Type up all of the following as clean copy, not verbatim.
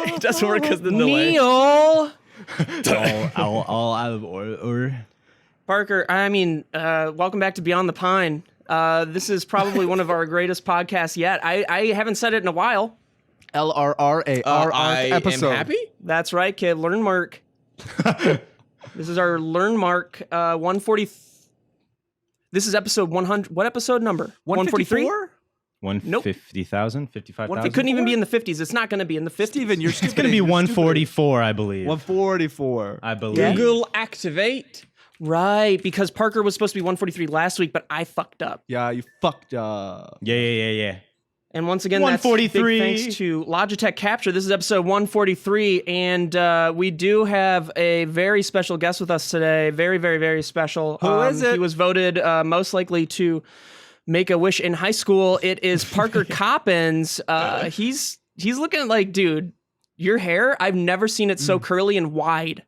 It doesn't work because the delay. Neil! all out of order. Parker, welcome back to Beyond the Pine. This is probably one of our greatest podcasts yet. I haven't said it in a while. LRRAR episode. Am happy? That's right, kid. Learn Mark. This is our Learn Mark 140. This is episode 100. What episode number? 143? 150,000? 55,000? It couldn't even be in the 50s. It's not going to be in the 50s. Steven, you're stupid. It's going to be 144, I believe. 144. I believe. Google activate. Right, because Parker was supposed to be 143 last week, but I fucked up. Yeah, you fucked up. Yeah. And once again, 143. That's big thanks to Logitech Capture. This is episode 143, and we do have a very special guest with us today. Very, very, very special. Who is it? He was voted most likely to make a wish in high school. It is Parker Coppins. He's looking like, dude, your hair, I've never seen it so curly and wide.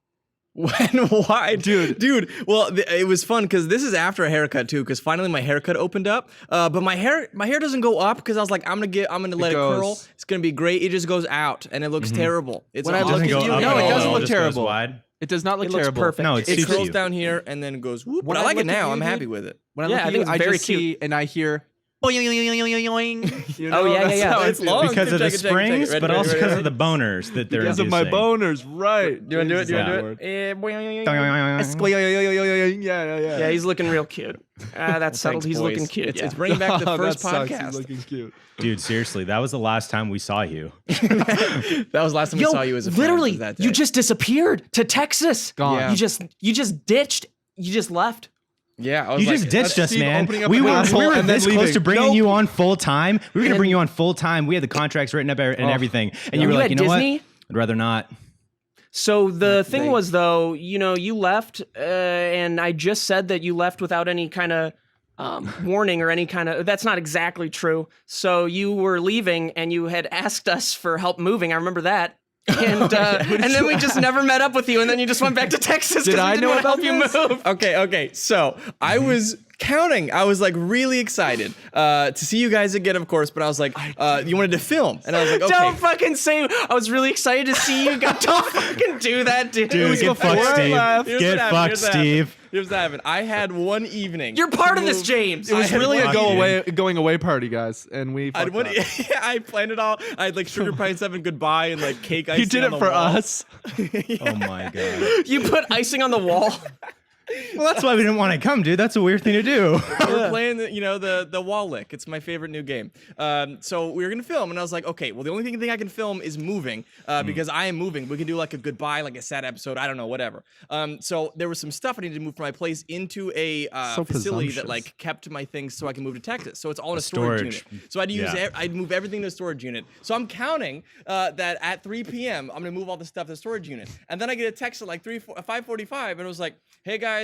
When? Why? Dude. Well, it was fun because this is after a haircut too. Because finally my haircut opened up. But my hair doesn't go up because I was like, I'm gonna let it curl. It's gonna be great. It just goes out and it looks terrible. It's When I look at you, no, it doesn't look terrible. Wide. It does not look It looks terrible. perfect. No, It suits curls you. down here and then it goes whoop. When But I like look it at now. you, I'm dude, happy with it. When I Yeah, look I at think you, it's I very just see and I hear. You know, Oh, yeah, that's yeah. how I It's feel. long. Because of the Check it. springs, Ready, but ready, also ready, because ready. of the boners that they're Because of my inducing. boners, right? Do you want to do it? Yeah, he's looking real cute. That's settled. Thanks, He's boys. looking cute. It's bringing back the That first sucks. He's podcast. looking cute. Dude, seriously, that was the last time we saw you. That was the last time I saw you as a friend, literally, was that day. you just disappeared to Texas. Gone. Yeah. You just ditched. You just left. Yeah, I was You like, just ditched us, Steve man. opening up We an were asshole and then this close leaving. to bringing Nope. you on full time. We were going to bring you on full time. We had the contracts written up and everything. And you were You like, had you know Disney? what? I'd rather not. So the thing they- was, though, you left, and I just said that you left without any kind of warning or any kind of. That's not exactly true. So you were leaving, and you had asked us for help moving. I remember that. And then we just never met up with you, and then you just went back to Texas. Did 'cause we I didn't know want to help about you move? Okay. So I was counting. I was like really excited to see you guys again, of course. But I was like, you wanted to film, and I was like, okay. Don't fucking say I was really excited to see you. Don't fucking do that, dude. Dude, get fucked, before I Steve. left. Here's Get what happened, fucked, here's what happened. Steve. Here's what happened. I had one evening. You're part to of this, move- James. It was I had really a one- going away party, guys, and we. I fucked would, up. I planned it all. I had like sugar pie and stuff and goodbye and like cake icing. He did on it the for wall. us. Oh my God. You put icing on the wall. Well, that's why we didn't want to come, dude. That's a weird thing to do. We're playing, the wall lick. It's my favorite new game. So we were gonna film, and I was like, okay, well, the only thing I can film is moving, because I am moving. We can do like a goodbye, like a sad episode. I don't know, whatever. So there was some stuff I needed to move from my place into a So facility that presumptuous. like kept my things so I can move to Texas. So it's all in a storage unit. So I'd use, I'd move everything to the storage unit. So I'm counting that at 3 p.m. I'm gonna move all the stuff to the storage unit, and then I get a text at like 5:45, and it was like, hey guys,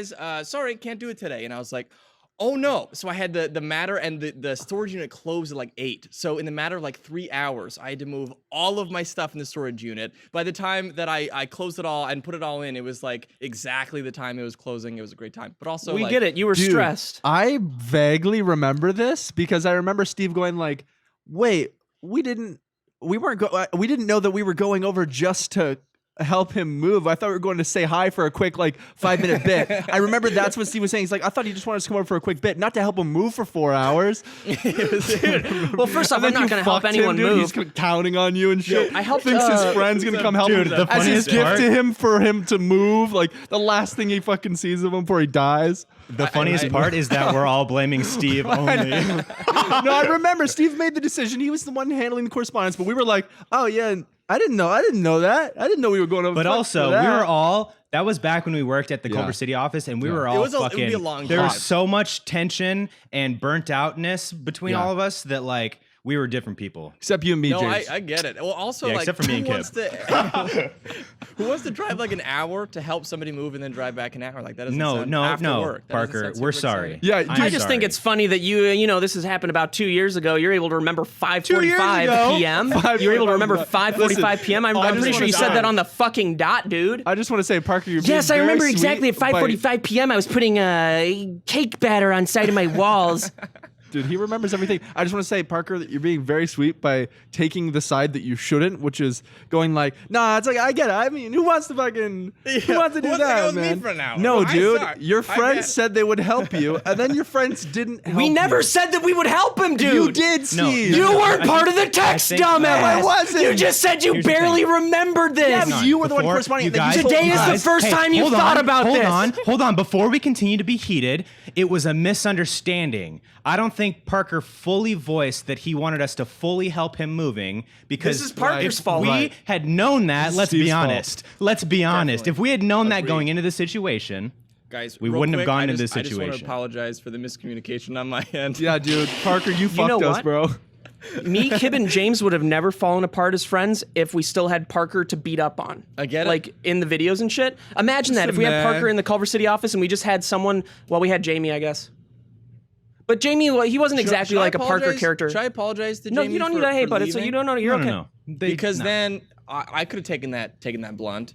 sorry, can't do it today. And I was like, oh no. So I had the matter, and the storage unit closed at like 8. So in the matter of like 3 hours, I had to move all of my stuff in the storage unit. By the time that I closed it all and put it all in, it was like exactly the time it was closing. It was a great time. But also We like, get it. You were Dude, stressed. I vaguely remember this because I remember Steve going like, "Wait, we didn't know that we were going over just to help him move. I thought we were going to say hi for a quick 5-minute bit." I remember that's what Steve was saying. He's like, "I thought he just wanted us to come over for a quick bit, not to help him move for 4 hours." Dude, well, first off, And I'm then not you going to help fucked anyone him, dude. move. He's counting on you and shit. I helped, Thinks his friend's gonna come help Dude, him. the As his funniest gift part- to him for him to move, like the last thing he fucking sees of him before he dies. The funniest part is that we're all blaming Steve only. No, I remember Steve made the decision. He was the one handling the correspondence, but we were like, "Oh yeah, I didn't know that. I didn't know we were going over." But also, we were all. That was back when we worked at the Yeah. Culver City office, and we were It all would fucking. be a long there time. was so much tension and burnt outness between Yeah. all of us that we were different people. except you and me, No, James. I get it. Well, also, Yeah, like, except for me and who wants to, who wants to drive like an hour to help somebody move and then drive back an hour? Like that doesn't sound after work. That doesn't Parker, sound we're super sorry. exciting. Yeah, I'm dude. I just think sorry. it's funny that this has happened about 2 years ago. You're able to remember 5:45 ago. p.m. You're able to remember 5:45 p.m. I'm just pretty sure wanna you said die. that on the fucking dot, dude. I just want to say, Parker, you're Yes, I being very remember sweet, exactly at but- 5:45 p.m. I was putting cake batter on side of my walls. Dude, he remembers everything. I just want to say, Parker, that you're being very sweet by taking the side that you shouldn't, which is going like, nah, it's like, I get it. I mean, who wants to do that, man? No, dude, your friends said they would help you, and then your friends didn't help We never you. said that we would help him, dude. You did, Steve. You weren't part of the text, dumbass. I wasn't. You just said you barely remembered this. Yeah, but you were the one corresponding. Today is the first time you thought about this. Hold on. Before we continue to be heated, it was a misunderstanding. I don't think Parker fully voiced that he wanted us to fully help him moving because This is Parker's if fault. we had known that, let's be Steve's honest. Let's be honest. Definitely. If we had known that Agreed. going into the situation, Guys, we real wouldn't have quick, gone into I this just want to situation. apologize for the miscommunication on my end. Yeah, dude. Parker, you fucked know us, what? bro. Me, Kib, and James would have never fallen apart as friends if we still had Parker to beat up on. I get it. Like in the videos and shit. Imagine that if we had man. Parker in the Culver City office and we just had someone. Well, we had Jamie, I guess. But Jamie, well, he wasn't exactly like a Parker character. Should I apologize to No, Jamie? you don't need to hate, but it's you don't know. You're okay. No. Because then I could have taken that blunt.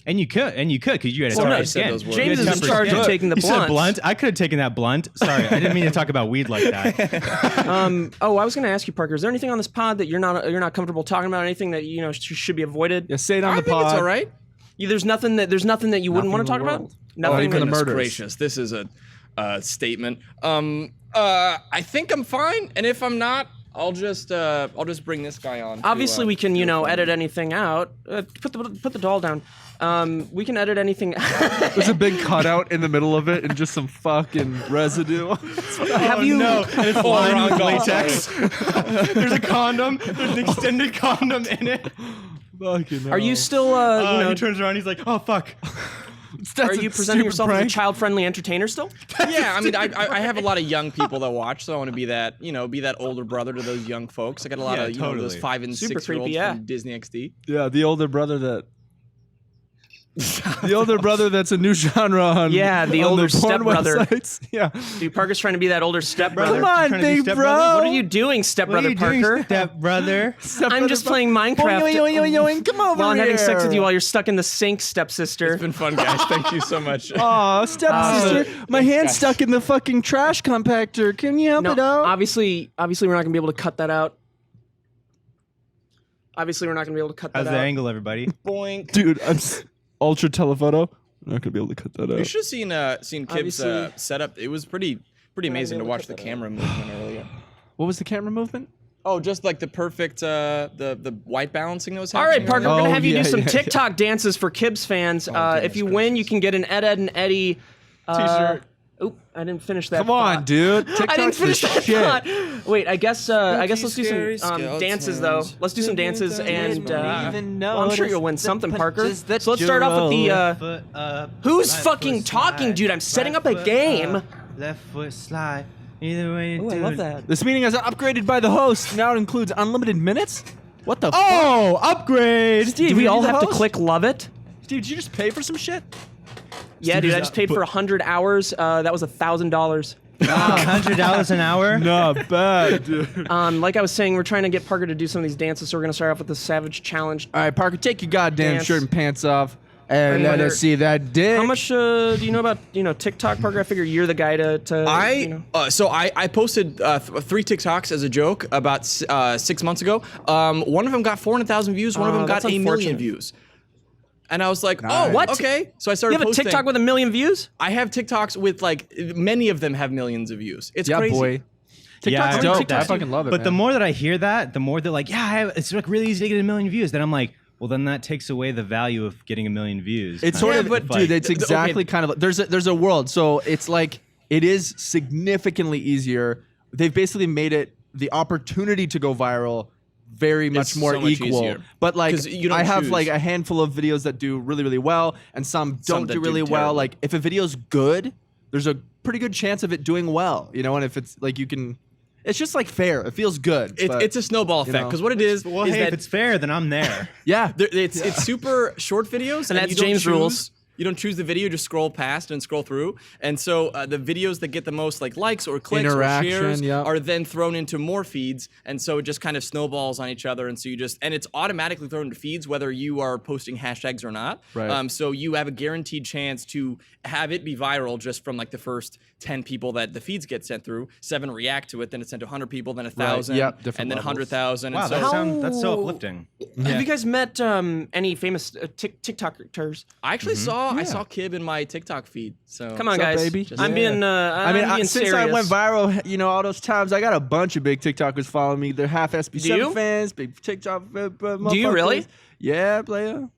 And you could, because you had a Sorry, tougher I said skin. those words. James You had is in tougher charge of skin. taking the You said blunts. blunt. I could have taken that blunt. Sorry, I didn't mean to talk about weed like that. Oh, I was going to ask you, Parker. Is there anything on this pod that you're not comfortable talking about? Anything that should be avoided? Yeah, say it on I the think pod. it's all right. There's nothing that you wouldn't want to talk about. Not even the Goodness murders. gracious, this is a statement. I think I'm fine, and if I'm not, I'll just bring this guy on. Obviously, we can edit anything out. Put the doll down. We can edit anything. There's a big cutout in the middle of it and just some fucking residue. Have you? No, and it's lined with wrong latex. There's a condom. There's an extended condom in it. Fucking Are you still? He turns around. He's like, "Oh fuck." Are you presenting yourself as a child-friendly entertainer still? Yeah, I mean, I have a lot of young people that watch, so I want to be that older brother to those young folks. I got a lot of those 5 and Super 6 year olds creepy, yeah. from Disney XD. Yeah, the older brother that. The older brother that's a new genre on Yeah, the on older porn stepbrother. websites. Yeah. Dude, Parker's trying to be that older stepbrother. Come on, Trying to be big stepbrother? bro. What are you doing, stepbrother Parker? Stepbrother? I'm just playing Minecraft. Come over While I'm having sex with you here. while you're stuck in the sink, stepsister. It's been fun, guys. Thank you so much. Aw, stepsister, my hand's stuck in the fucking trash compactor. Can you help No, it out? obviously, we're not gonna be able to cut that out. Obviously, we're not gonna be able to cut How's that the out. angle, everybody? Boink. Dude, I'm ultra telephoto. I'm not gonna be able to cut that You out. should have seen Kib's Obviously- setup. It was pretty amazing to able to watch cut the that camera movement earlier. What was the camera movement? Oh, just like the perfect the white balancing that was All happening. right, Parker, we're earlier. gonna have you yeah, do some yeah, TikTok dances for Kibs fans. If you win, you can get an Ed and Eddie T-shirt. Oop, I didn't finish that. Come on, thought. dude. I didn't TikTok's the finish that shit. thought. Wait, I guess let's do scary some dances though. skeletons. Let's do some dances and even well, I'm sure you'll win something, Parker. punches that So let's start off with the who's fucking talking, dude? I'm setting up a game. Left foot slide. Either way you Ooh, do I love it. that. This meeting is upgraded by the host. Now it includes unlimited minutes. What the fuck? Oh, upgrade! Steve, we all have to click love it. Dude, did you just pay for some shit? Yeah, dude, I just paid for 100 hours. That was $1,000. $100 an hour? Not bad, dude. Like I was saying, we're trying to get Parker to do some of these dances, so we're gonna start off with the Savage Challenge. All right, Parker, take your goddamn Dance. shirt and pants off. And And let whether- us see that dick. How much do you know about TikTok, Parker? I figure you're the guy to I posted 3 TikToks as a joke about 6 months ago. One of them got 400,000 views. One of them got that's 1 million unfortunate. views. And I was like, Nice. oh, What? okay. So I You started have a posting. TikTok with 1 million views? I have TikToks with many of them have millions of views. It's yeah, crazy. boy. Yeah, TikTok's I dope. heard that. I fucking love it, But the man. more that I hear that, the more they're it's like really easy to get 1 million views. Then I'm like, well, then that takes away the value of getting 1 million views. It's kind sort of, but dude. It's okay. exactly kind of. There's a world. So it's like it is significantly easier. They've basically made it the opportunity to go viral very much It's more so much equal. easier. But like 'Cause you don't I have choose. like a handful of videos that do really really well, and some don't that do do really well. terrible. Like if a video's good, there's a pretty good chance of it doing well. And if it's like you can. It's just like fair. It feels good. but, It's a snowball effect know. because what it is well, is hey, that if it's fair, then I'm there. yeah. it's super short videos And that's you don't James' choose- rules. You don't choose the video, just scroll past and scroll through. And so the videos that get the most like likes or clicks or shares are then thrown into more feeds. And so it just kind of snowballs on each other. And so and it's automatically thrown into feeds whether you are posting hashtags or not. Right. So you have a guaranteed chance to have it be viral just from like the first 10 people that the feeds get sent through. 7 react to it, then it's sent to 100 people, then 1,000, Yep, and then 100,000. Wow, that's so uplifting. Have you guys met any famous TikTokers? I actually I saw Kib in my TikTok feed. So Come on, What's up, guys. baby? I'm being. I'm being since serious. I went viral, all those times, I got a bunch of big TikTokers following me. They're half Do you? SB7 fans, big TikTok. Do you really? Yeah, player.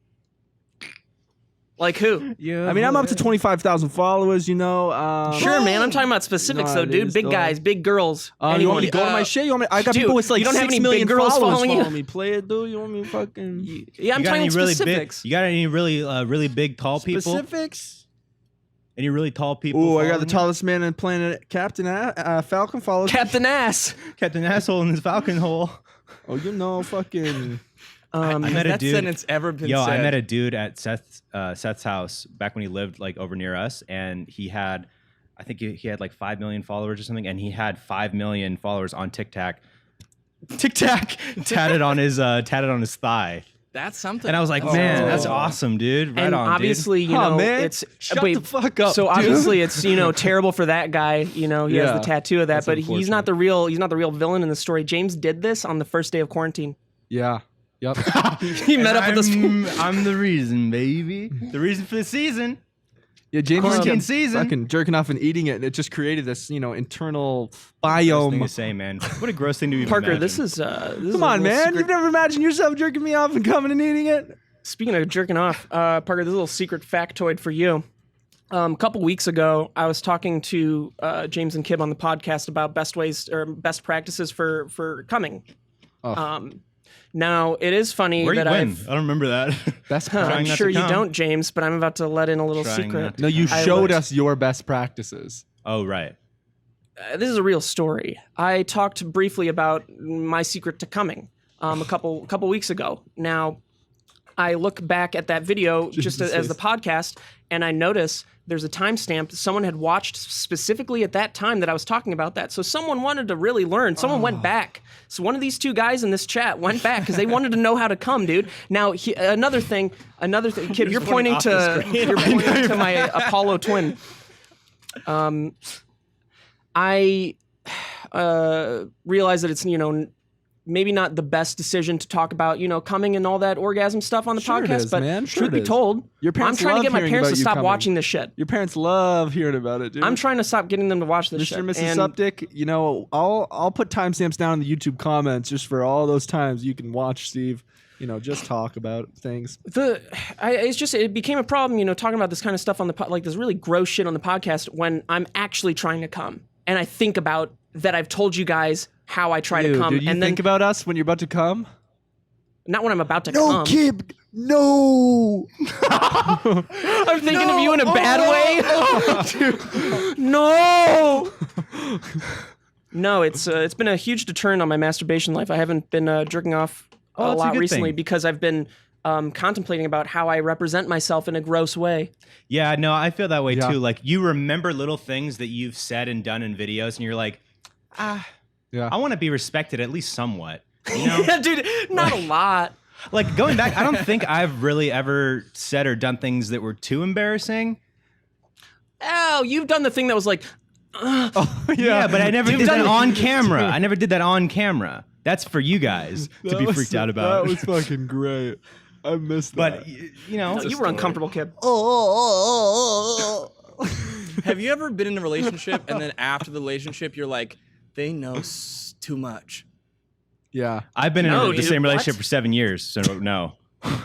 Like who? Yeah. I mean, I'm up to 25,000 followers. Sure, man. I'm talking about specifics, No, though, it dude. is, Big though. guys, big girls. You want Anyone. me to go to my shit? I got dude, people with like you don't have 6 any million big girls followers following you? me. Play it, dude. You want me to fucking Yeah, I'm You got talking any really specifics. big? You got any really big tall people? specifics? Any really tall people? Oh, I got the following you? tallest man on the planet, Captain Falcon follows. Captain Ass. Captain Asshole in his falcon hole. Fucking. I met a that dude. sentence ever been Yo, said. I met a dude at Seth's house back when he lived like over near us, and he had, I think he had like 5 million followers or something, and he had 5 million followers on TikTok. tatted on his thigh, That's something. and I was like, man, that's awesome, dude. Right And on, obviously, dude. you know, man. it's Shut the fuck up, So dude. obviously, it's terrible for that guy. He has Yeah, the tattoo of that, that's but he's not the real. He's not the real villain in the story. James did this on the first day of quarantine. Yeah. Yep. He met up with this. I'm the reason, baby. The reason for the season. Yeah, James Quarantine kept season. fucking jerking off and eating it, and it just created this, internal Gross thing biome. to say, man. What a gross thing to even Parker, imagine. this is Come on, man. You've never imagined yourself jerking me off and coming and eating it? Speaking of jerking off, Parker, this is a little secret factoid for you. A couple weeks ago, I was talking to James and Kib on the podcast about best ways or best practices for coming. Oh. Now, it is funny Where you that win? I don't remember that. Best I'm Trying not sure to you come. don't, James, but I'm about to let in a little Trying secret. not to No, you I showed would. us your best practices. Oh, right. This is a real story. I talked briefly about my secret to coming a couple weeks ago. Now, I look back at that video just as the podcast, and I notice there's a timestamp someone had watched specifically at that time that I was talking about that. So someone wanted to really learn. Someone went back. So one of these two guys in this chat went back because they wanted to know how to come, dude. Now, another thing, Kid, you're pointing to my Apollo twin. I realize that it's maybe not the best decision to talk about coming and all that orgasm stuff on the Sure it podcast, is, but man. Sure truth it be is. told, Your I'm parents trying to love get my hearing parents about to you stop coming. watching this shit. Your parents love hearing about it, dude. I'm trying to stop getting them to watch this Mr. shit. and Mrs. And Suptic, I'll put timestamps down in the YouTube comments just for all those times you can watch Steve, just talk about things. it became a problem, talking about this kind of stuff on the like this really gross shit on the podcast when I'm actually trying to come and I think about that I've told you guys how I try to come, Did you and think then about us when you're about to come? not when I'm about to come. Kib, no. I'm thinking of you in a bad way. No. No, it's been a huge deterrent on my masturbation life. I haven't been jerking off a that's a lot good recently thing. because I've been contemplating about how I represent myself in a gross way. Yeah, no, I feel that way Yeah. too. Like you remember little things that you've said and done in videos, and you're like, Yeah. I want to be respected at least somewhat. Yeah, dude, not a lot. Like going back, I don't think I've really ever said or done things that were too embarrassing. Oh, you've done the thing that was like, Yeah, but I never You've did done that it. on camera. I never did that on camera. That's for you guys to be freaked out about. That was fucking great. I missed that. But you know, you were uncomfortable, kid. Have you ever been in a relationship and then after the relationship you're like, they know too much? Yeah. I've been in No, the dude, same what? relationship for 7 years, so no.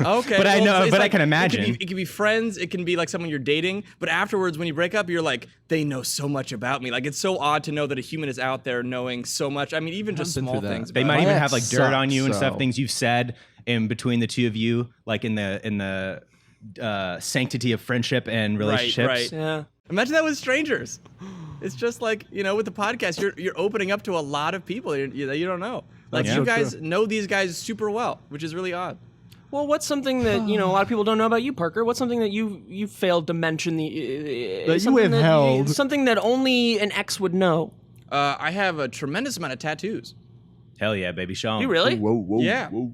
Okay, But I know- it's but I can imagine. It can be friends. It can be like someone you're dating. But afterwards, when you break up, you're like, they know so much about me. Like it's so odd to know that a human is out there knowing so much. I mean, even just been small through that. things. They about might you. even My have like ex dirt on you and sucks, stuff, so- things you've said in between the two of you, like in the sanctity of friendship and relationships. Right. Yeah. Imagine that with strangers. It's just like, with the podcast, you're opening up to a lot of people that you don't know. Like That's you so guys know these guys super well, which is really odd. Well, what's something that a lot of people don't know about you, Parker? What's something that you failed to mention That you withheld. something that only an ex would know? I have a tremendous amount of tattoos. Hell yeah, baby, show 'em. You really? Whoa, Yeah. whoa.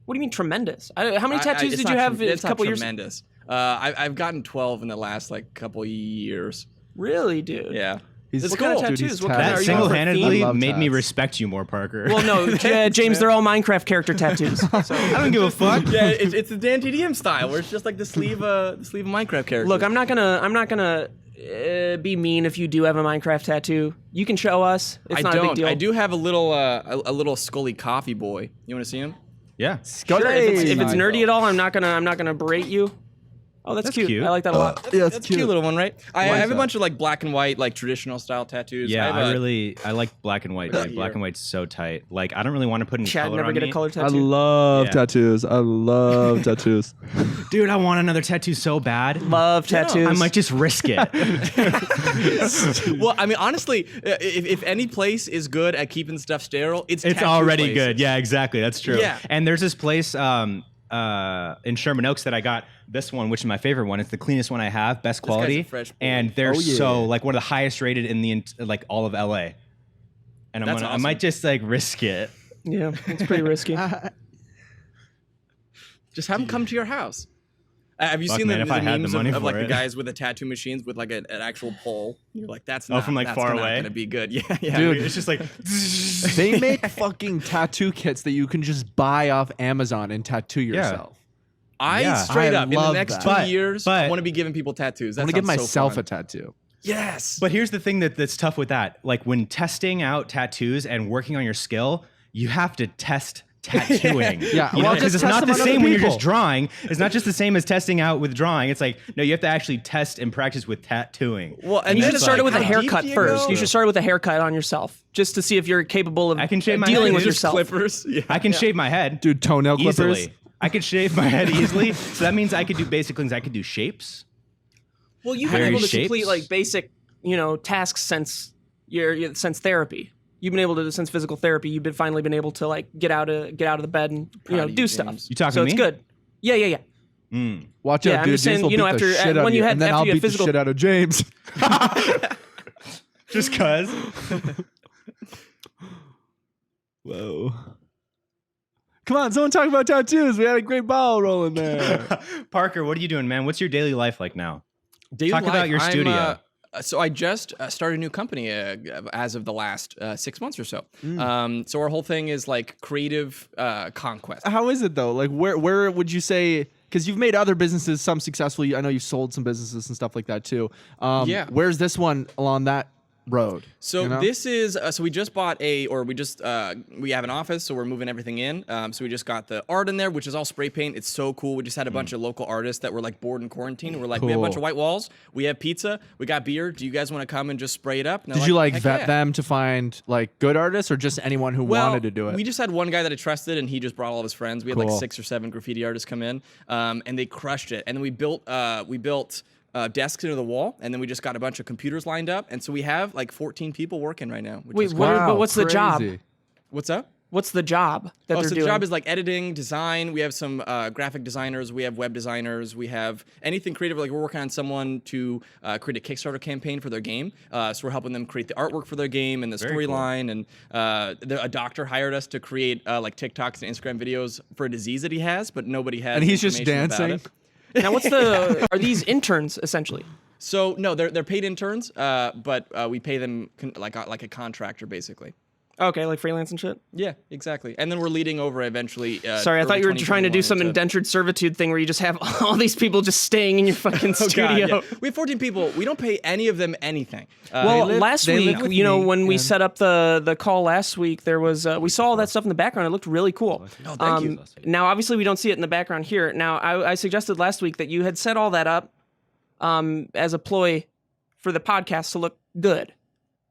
What do you mean tremendous? How many tattoos it's did you not have It's a couple not years? tremendous. I've gotten 12 in the last couple years. Really, dude? Yeah. He's What kind of dude, he's tattoos? What kind That Are you single-handedly I love made me tats. respect you more, Parker. Well, no, James, they're all Minecraft character tattoos. So. I don't give a fuck. Yeah, it's the Dan TDM style, where it's just like the sleeve of Minecraft character. Look, I'm not gonna be mean if you do have a Minecraft tattoo. You can show us. It's not a big deal. I do have a little Scully coffee boy. You want to see him? Yeah. Sure, if it's Hey. nerdy at all, I'm not gonna berate you. Oh, that's cute. cute. I like that a lot. Yeah, That's a cute little one, right? I like have a that. bunch of black and white, traditional style tattoos. Yeah, I have I like black and white. Dude. Black and white's so tight. I don't really want to put any Chad color never on get a me. color I tattoo. love Yeah. tattoos. I love tattoos. Dude, I want another tattoo so bad. Love tattoos. I might just risk it. Well, I mean, honestly, if any place is good at keeping stuff sterile, it's It's tattoo already places. good. Yeah, exactly. That's true. Yeah. And there's this place in Sherman Oaks that I got this one, which is my favorite one. It's the cleanest one I have, best guy's a quality. fresh boy. And they're Oh, yeah. so one of the highest rated in the all of LA. And That's I awesome. might just risk it. Yeah, it's pretty risky. Just have them come to your house. Have you Fuck, seen man, the if I had the memes money of for the it. guys with the tattoo machines with an actual pole? You're like, that's not, from, that's far not away? gonna be good. Yeah, yeah. Dude. It's just like They make fucking tattoo kits that you can just buy off Amazon and tattoo yourself. I Yeah. straight I up in the love next that. 2 But- years but- want to be giving people tattoos. I'm That gonna give sounds so myself fun. a tattoo. Yes. But here's the thing that's tough with that. When testing out tattoos and working on your skill, you have to test tattooing. Yeah, You know, well, because just it's test not them the on other same when you're people. just drawing. It's not just the same as testing out with drawing. It's no, you have to actually test and practice with tattooing. Well, And you should then have started with a how deep haircut do you first. go? You should start with a haircut on yourself, just to see if you're capable of I can shave my dealing head. with Just yourself. clippers. Yeah. I can shave my head Dude, toenail clippers. easily. I could shave my head easily. So that means I could do basic things. I could do shapes. Well, you've been Very able to shapes. complete basic, tasks since since therapy. You've been able to since physical therapy. You've been finally been able to get out of the bed and Proud of you, do stuff. James. You talking so to it's me? good. Yeah. Watch Yeah, out, I'm dude. just James saying, will beat after- the shit out when of you you, had- and then after I'll you had beat physical- the shit out of James. Just cause. Whoa. Come on, someone talk about tattoos. We had a great ball rolling there. Parker, what are you doing, man? What's your daily life like now? Daily Talk about life, your studio. So I just started a new company as of the last 6 months or so. So our whole thing is creative conquest. How is it though? Where would you say? Because you've made other businesses, some successfully. I know you've sold some businesses and stuff like that too. Yeah. Where's this one along that road? So you know? this is so we just bought we have an office, so we're moving everything in. So we just got the art in there, which is all spray paint. It's so cool. We just had a bunch of local artists that were bored in quarantine. We're we have a bunch Cool. of white walls. We have pizza. We got beer. Do you guys want to come and just spray it up? And they're Did you "Heck vet yeah." them to find good artists, or just anyone who wanted to do it? We just had one guy that I trusted, and he just brought all of his friends. We had Cool. 6 or 7 graffiti artists come in, and they crushed it. And then we built desks into the wall, and then we just got a bunch of computers lined up, and so we have 14 people working right now. Which Wait, is what- cool. but what's the job? crazy. What's up? What's the job that Oh, they're so doing? the job is editing, design. We have some graphic designers. We have web designers. We have anything creative. We're working on someone to create a Kickstarter campaign for their game. So we're helping them create the artwork for their game and the Very cool. storyline. And a doctor hired us to create TikToks and Instagram videos for a disease that he has, but nobody has. And he's just information about dancing. it. Now, are these interns essentially? So no, they're paid interns, but we pay them like a contractor basically. Okay, like freelance and shit. Yeah, exactly. And then we're leading over eventually. Sorry, I thought you were trying to do some indentured servitude thing where you just have all these people just staying in your fucking studio. God, yeah. We have 14 people. We don't pay any of them anything. Well, live- last they week, live with me, when we and- set up the call last week, there was we saw all that stuff in the background. It looked really cool. Oh, thank you. Now, obviously, we don't see it in the background here. Now, I suggested last week that you had set all that up as a ploy for the podcast to look good.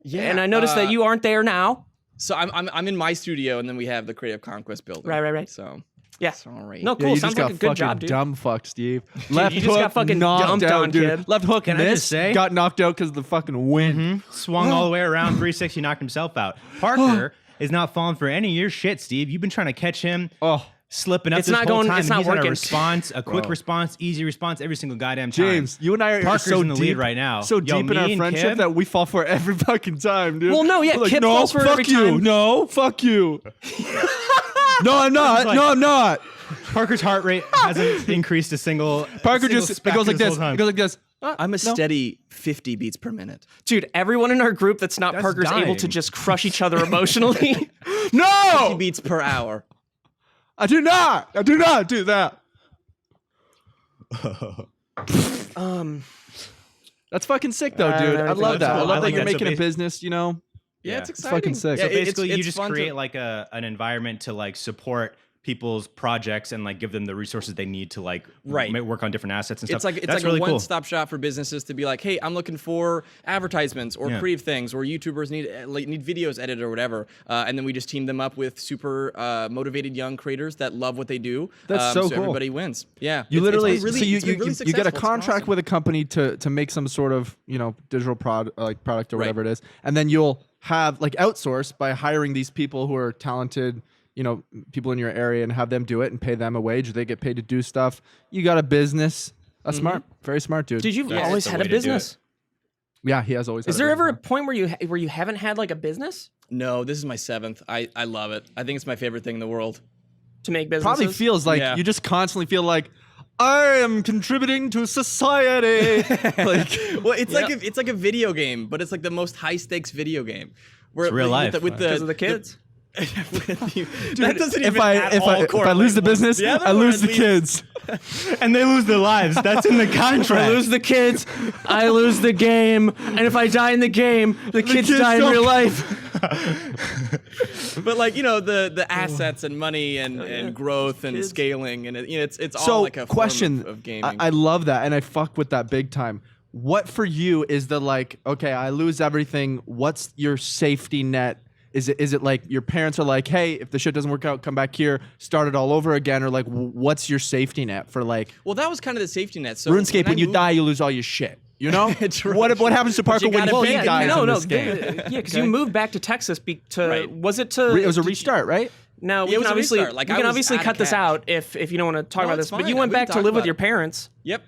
Yeah, And I noticed that you aren't there now. So I'm in my studio, and then we have the Creative Conquest building. Right. So Yeah. it's all right. No, Yeah, cool. you Sounds just got like a good fucking job, dude. dumb fucked, Steve. Left you just hook got fucking knocked dumped out, on, dude. kid. Left hook Can I missed. just say? Got knocked out because of the fucking wind. Swung all the way around 360, knocked himself out. Parker is not falling for any of your shit, Steve. You've been trying to catch him Oh, slipping up It's this not whole going- time. it's not He's had working. a response, a quick Bro. response, easy response every single goddamn time. James, you and I are Parker's so in the deep lead right now. So Yo, deep in me our and friendship Kip- that we fall for it every fucking time, dude. Well, no, yeah, We're like, Kip no, falls for it fuck every you. time. No, fuck you. No, I'm not. like- No, I'm not. Parker's heart rate hasn't increased a single. Parker single just it speck goes like this this. whole time. It goes like this. I'm a steady 50 beats per minute. Dude, everyone in our group that's not That's Parker's able dying. to just crush each other emotionally. 50 No, beats per hour. I do not. I do not do that. That's fucking sick though, dude. I think love that's that. I cool. love I that like you're that. So making a basi- business, you know? Yeah, it's It's exciting. fucking sick. Yeah, So basically, you it's just fun to- create like an environment to like support people's projects and like give them the resources they need to like Right. work on different assets and stuff. It's like That's really a cool. one-stop shop for businesses to be like, hey, I'm looking for advertisements or Yeah. creative things, or YouTubers need videos edited or whatever, and then we just team them up with super motivated young creators that love what they do. That's so cool. Everybody wins. Yeah, You It's literally been really, so it's been really you get a successful. It's been contract awesome. with a company to make some sort of, you know, digital product or Right. whatever it is, and then you'll have like outsource by hiring these people who are talented, you know, people in your area, and have them do it and pay them a wage. They get paid to do stuff. You got a business. That's smart. Very smart, dude. Dude, you've That's always the had way a to do business. Yeah, he has always. Is had there a ever a business. point where you haven't had like a business No, this is my 7th. I love it. I think it's my favorite thing in the world. to make businesses? Probably feels like Yeah. you just constantly feel like I am contributing to society. Like, Well, it's like a video game, but it's like the most high-stakes video game. Where It's real life. because of the kids. That doesn't even if I at if all I lose the correlate. business, The other I one lose at the least- kids. And they lose their lives. That's in the contract. I lose the kids, I lose the game, and if I die in the game, the kids kids die in don't- real life. But like, you know, the assets and money and growth and Kids. scaling and it's all So, like a question. form of gaming. I love that, and I fuck with that big time. What for you is the like? Okay, I lose everything. What's your safety net? Is it like your parents are like, hey, if the shit doesn't work out, come back here, start it all over again, or like, what's your safety net for like Well, that was kind of the safety net. So RuneScape? I When you moved- die, you lose all your shit. You know? True, what true. happens to But Parker you when gotta he pay- dies no, in no, this game? yeah, because you moved back to Texas to Right. was it to It was a did you- restart, right? Now we Yeah, it can was a obviously restart. Like, we I can was obviously out of cut this cash. out if you don't want to talk No, about it's this, but you fine. went We can back to talk live with about your it. parents, Yep.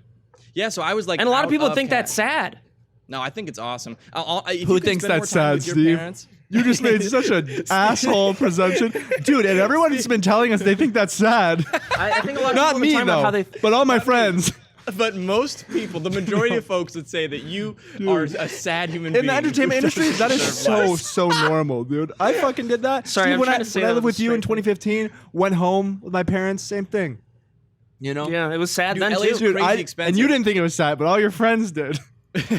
Yeah, so I was like, and a lot of out people think cash. that's sad. No, I think it's awesome. If Who you could thinks spend more that's time sad, with your Steve? parents- You just made such an asshole presumption, dude. And everyone's been telling us they think that's sad. I think a lot of Not people me are talking about though, how they. but all my friends. But most people, the majority of folks would say that you are a sad human being. In the entertainment who industry, that is deserves so life. normal, dude. I fucking did that. Sorry, Steve, I'm when trying I, to say when I that lived with with you in straight- 2015, went home with my parents, same thing. You know? Yeah, it was sad Dude, then LA too. is Dude, crazy and expensive. you didn't think it was sad, but all your friends did.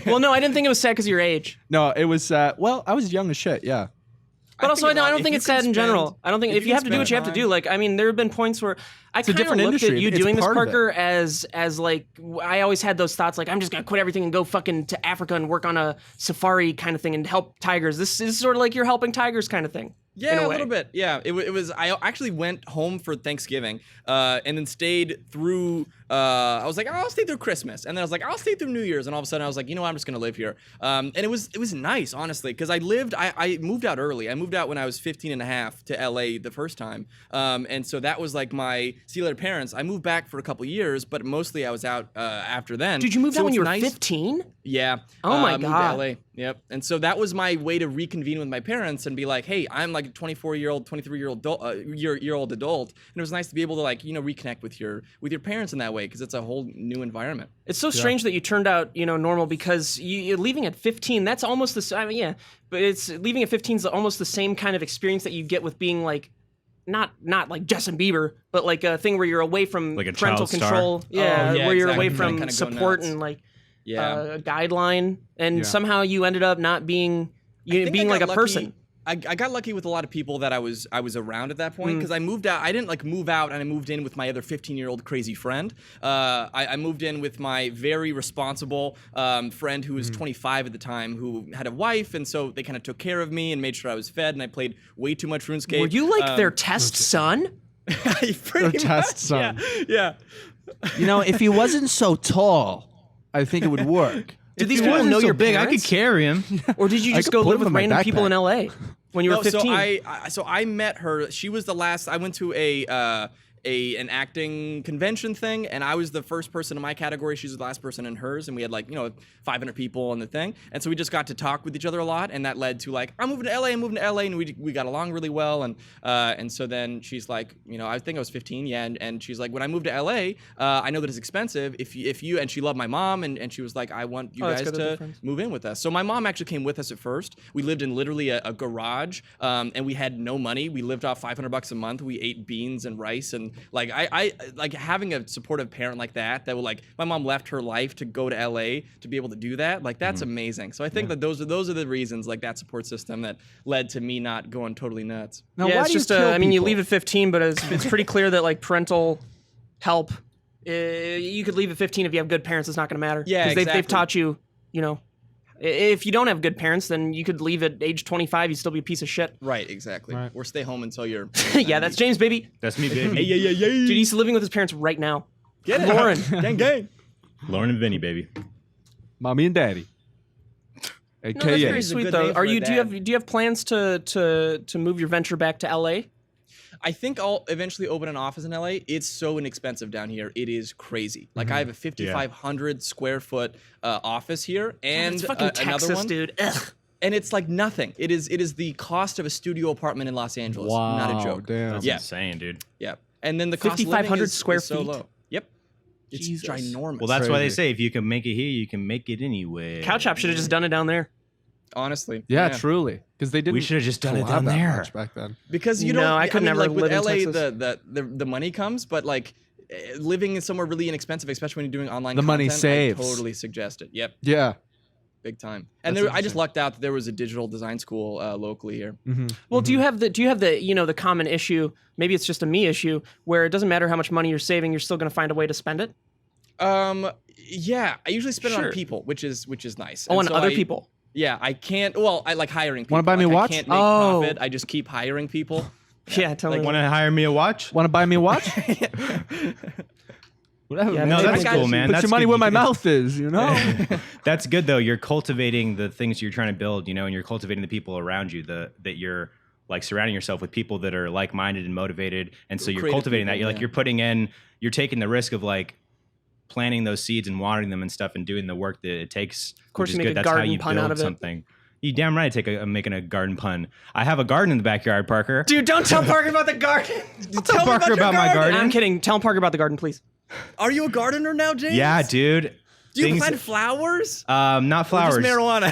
Well, no, I didn't think it was sad because of your age. No, it was well, I was young as shit, yeah. But also, I about don't if think you it's could sad in spend- general. I don't think if you have to do spend what you have to time- do. Like, I mean, there have been points where I a kind of different looked at industry. you It's doing this, part of it. Parker, as like I always had those thoughts. Like, I'm just gonna quit everything and go fucking to Africa and work on a safari kind of thing and help tigers. This is sort of like you're helping tigers kind of thing. in Yeah, a way. little bit. Yeah, it was. I actually went home for Thanksgiving, and then stayed through. I was like, oh, I'll stay through Christmas, and then I was like, I'll stay through New Year's, and all of a sudden I was like, you know what, I'm just gonna live here. And it was nice, honestly, because I moved out early. I moved out when I was 15 and a half to LA the first time, and so that was like my see you later parents. I moved back for a couple years, but mostly I was out after then. Dude, you moved So out when it's you were nice- 15? Yeah. Oh my moved to God. LA. Yep. And so that was my way to reconvene with my parents and be like, hey, I'm like a 24-year-old, 23-year-old year-old adult, and it was nice to be able to like reconnect with your parents in that way because it's a whole new environment. It's so strange that you turned out, normal because you're leaving at 15. That's almost the I mean, yeah, but it's leaving at 15 is almost the same kind of experience that you get with being like, not like Justin Bieber, but like a thing where you're away from Like a parental child star. control. Yeah, yeah, where you're exactly. away from Kinda go support nuts. and like Yeah. a guideline, and Yeah. somehow you ended up not being I think being I like got a lucky- person. I got lucky with a lot of people that I was around at that point because I moved out. I didn't like move out and I moved in with my other 15-year-old crazy friend. I moved in with my very responsible friend who was 25 at the time who had a wife, and so they kind of took care of me and made sure I was fed. And I played way too much RuneScape. Were you like their test son? pretty test much, son. Yeah. If he wasn't so tall, I think it would work. Did these He people wasn't know so your big. I parents? could carry him. Or did you I just could go put live him with in my random people in backpack. LA when you were 15? So I met her. She was the last. I went to an acting convention thing, and I was the first person in my category. She was the last person in hers, and we had like 500 people on the thing, and so we just got to talk with each other a lot, and that led to like I'm moving to LA, and we got along really well, and so then she's like, I think I was 15, and she's like, when I moved to LA, I know that it's expensive. If you and she loved my mom, and she was like, I want you guys to move in with us. So my mom actually came with us at first. We lived in literally a garage, and we had no money. We lived off $500 a month. We ate beans and rice, and like I like having a supportive parent like that will like my mom left her life to go to LA to be able to do that. Like that's amazing. So I think that those are the reasons, like that support system that led to me not going totally nuts. Now, yeah, why it's do you just kill I mean, you people? leave at 15, but it's pretty clear that like parental help, you could leave at 15 if you have good parents. It's not going to matter. Yeah, because they've exactly. taught you, if you don't have good parents, then you could leave at age 25. You'd still be a piece of shit. Right, exactly. Right. Or stay home until you're. Yeah, that's James, baby. That's me, baby. Dude, he's living with his parents right now. Get it, Lauren. gang. Lauren and Vinny, baby. Mommy and daddy. No, AKA. that's very It's a sweet good though. name for a Do you dad. have plans to move your venture back to LA? I think I'll eventually open an office in LA. It's so inexpensive down here. It is crazy. Like I have a 5,500 square foot office here, and It's fucking Texas, another one, dude. Ugh. and it's like nothing. It is the cost of a studio apartment in Los Angeles. Wow, Not a joke. damn. That's Yeah. insane, dude. Yeah, and then the cost of living 5,500 is square so feet? low. Yep, it's Jesus. ginormous. Well, that's why they Crazy. say if you can make it here, you can make it anywhere. Couch Hop should have just done it down there. honestly. Yeah, truly. Because they didn't. We should have just done it allow down that there. much back then. Because you No, don't. I could never like with live in LA, Texas. the money comes, but like living in somewhere really inexpensive, especially when you're doing online. The money content, saves. I totally suggest it. Yep. Yeah. Big time. And That's there, I just interesting. lucked out that there was a digital design school locally here. Well, do you have the the common issue? Maybe it's just a me issue where it doesn't matter how much money you're saving, you're still going to find a way to spend it. Yeah, I usually spend it Sure. on people, which is nice. Oh, And and so other I- people. Yeah, I can't. Well, I like hiring people. Wanna buy me a Like, watch? I can't make Oh. profit. I just keep hiring people. Yeah, tell me. Want to hire me a watch? Want to buy me a watch? Whatever. Yeah, man. No, Maybe that's I cool, got- man. Put That's your money good. where You my can- mouth is, you know? That's good though. You're cultivating the things you're trying to build, and you're cultivating the people around you. That you're like surrounding yourself with people that are like-minded and motivated, and so you're Creative cultivating that. people, You're like yeah. you're putting in, you're taking the risk of like planting those seeds and watering them and stuff, and doing the work that it takes. Of course, which is you make good. a That's how garden you pun build out of it. something. You damn right. I'm making a garden pun. I have a garden in the backyard, Parker. Dude, don't tell Parker about the garden. Tell Parker about my garden. I'm kidding. Tell Parker about the garden, please. Are you a gardener now, James? Yeah, dude. Do you Things- plant flowers? not Or flowers. just marijuana.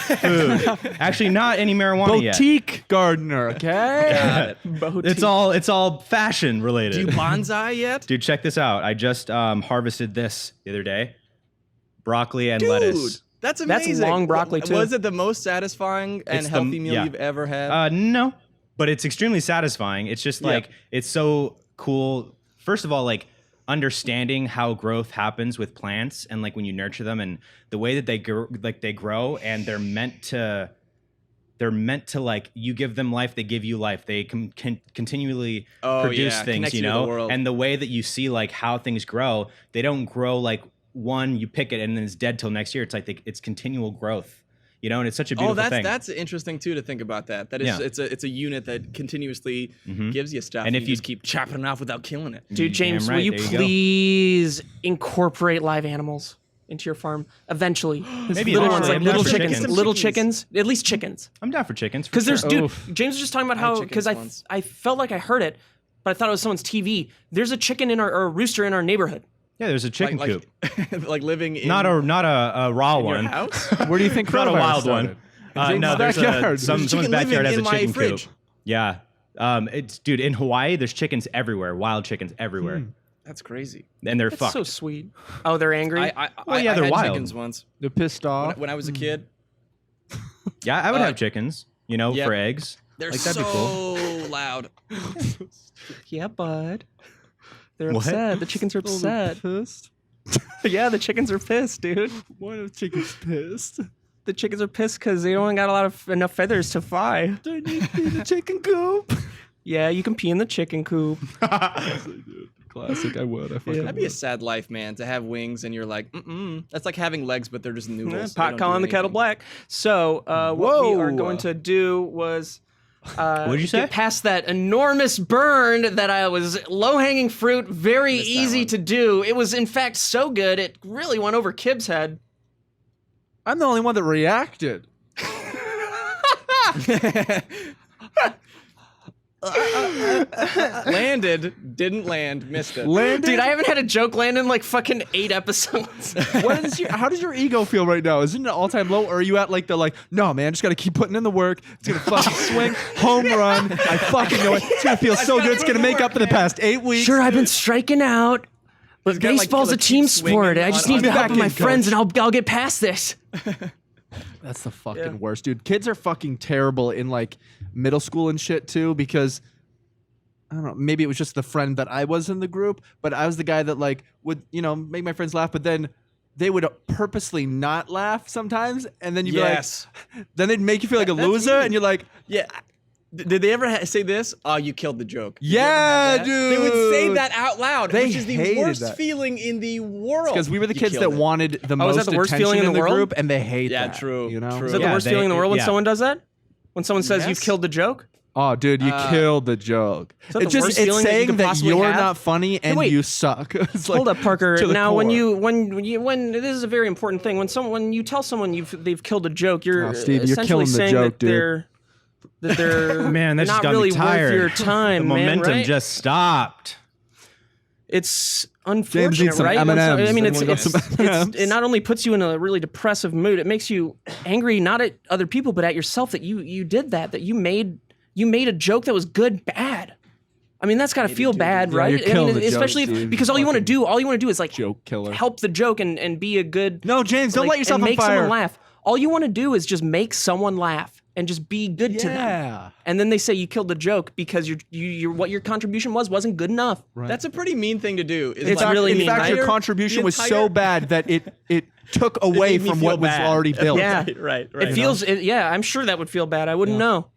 Food. Actually, not any marijuana yet. Boutique gardener, okay? Got it. It's all fashion related. Do you bonsai yet? Dude, check this out. I just harvested this the other day. Broccoli and Dude, lettuce. that's That's amazing. long broccoli, too. Was it the most satisfying and It's the- healthy meal yeah. you've ever had? No, but it's extremely satisfying. It's just like it's so cool. First of all, like understanding how growth happens with plants and like when you nurture them and the way that they grow and they're meant to like you give them life, they give you life. They can continually produce things, Connect you to the know. world. And the way that you see like how things grow, they don't grow like one you pick it and then it's dead till next year. It's like it's continual growth. You know, and it's such a beautiful thing. That's interesting too to think about that. That is, Yeah. it's a unit that continuously gives you stuff, And and if you you- just keep chopping it off without killing it. Dude, James, Damn will right, you there you go. please incorporate live animals into your farm eventually? Maybe little eventually. ones, like I'm little down for chickens, chickens. little Chickens. chickens, at least chickens. I'm down for chickens. Because there's, dude, Oof. James was just talking about I how, had because chickens once. I felt like I heard it, but I thought it was someone's TV. There's a chicken in our, or a rooster in our neighborhood. Yeah, there's a chicken like, coop. like living in Not a raw your one. house. Where do you think Not a coronavirus wild started? one. James' No, there's backyard. someone's chicken backyard has living a in my chicken fridge. coop. Yeah. It's dude, in Hawaii there's chickens everywhere, wild chickens everywhere. That's crazy. And they're That's fucked. so sweet. Oh, they're angry? Well, yeah, I they're had wild. chickens once They're pissed off. when I was a kid. Yeah, I would have chickens, you know, yeah. for eggs. They're Like, that'd so be cool. loud. Yeah, bud. They're What? upset. The chickens are upset. Pissed? Yeah, the chickens are pissed, dude. Why are chickens pissed? The chickens are pissed because they don't got a lot of enough feathers to fly. They need to be in the chicken coop. Yeah, you can pee in the chicken coop. Classic. I would. I fucking That'd be a would. sad life, man, to have wings and you're like, That's like having legs, but they're just noodles. They Pot don't calling do the kettle anything. black. So what we are Whoa. going to do was What'd you say? Get past that enormous burn that I was low-hanging fruit, very easy to do. It was, in fact, so good, it really went over Kib's head. I'm the only one that reacted. Landed, didn't land, missed it. Landed? Dude, I haven't had a joke land in like fucking 8 episodes. How does your ego feel right now? Isn't it all-time low, or are you at like no, man, just gotta keep putting in the work. It's gonna fucking swing, home run. I fucking know it. It's gonna feel so good. It's gonna make up for the past 8 weeks. Sure, I've been striking out, but gotta, like, baseball's a keep team swinging sport. I just need the help of my in, friends, coach. and I'll get past this. That's the fucking worst, dude. Kids are fucking terrible in like middle school and shit too, because I don't know, maybe it was just the friend that I was in the group, but I was the guy that like would, make my friends laugh, but then they would purposely not laugh sometimes, and then you'd be like, then they'd make you feel like a loser, and you're like, Yeah. Did they ever say this? Oh, you killed the joke. yeah, Dude. dude. They would say that out loud, They which is the hated worst that. feeling in the world. Because we were the You kids that killed it. wanted the Oh, is most that the worst attention feeling in in the the world? group, and they hate Yeah, that. true, You know? true. Is that Yeah, the worst feeling in the world when yeah. someone does that? When someone says you've Yes. killed the joke? Oh, dude, you killed the joke. that It's the just worst it's feeling that you saying could that possibly you're have? not funny and wait. you suck. It's like, Hold up, Parker. to the Now, core. when this is a very important thing. When you tell someone they've killed a joke, you're Oh, Steve, you're essentially killing the saying joke, that they're Man, that just not got really me tired. worth your time, The man. momentum Right? just stopped. It's James unfortunate, needs some right? M&Ms. I mean, Everyone got some M&Ms. it not only puts you in a really depressive mood, it makes you angry not at other people but at yourself that you did that you made a joke that was good bad. I mean, that's got to feel bad, Yeah, right? you're killing the joke, especially Steve. because all you want to do is like joke killer. help the joke and be a good No, James, don't let yourself and on make fire. someone laugh. All you want to do is just make someone laugh and just be good to them. Yeah. And then they say you killed the joke because what your contribution wasn't good enough. Right. That's a pretty mean thing to do. Is It's like, really in mean, fact, right? your contribution The was so entire- bad that it took away made me from feel what was bad. already built. Yeah. Right. It feels, yeah, I'm sure that would feel bad. I wouldn't know.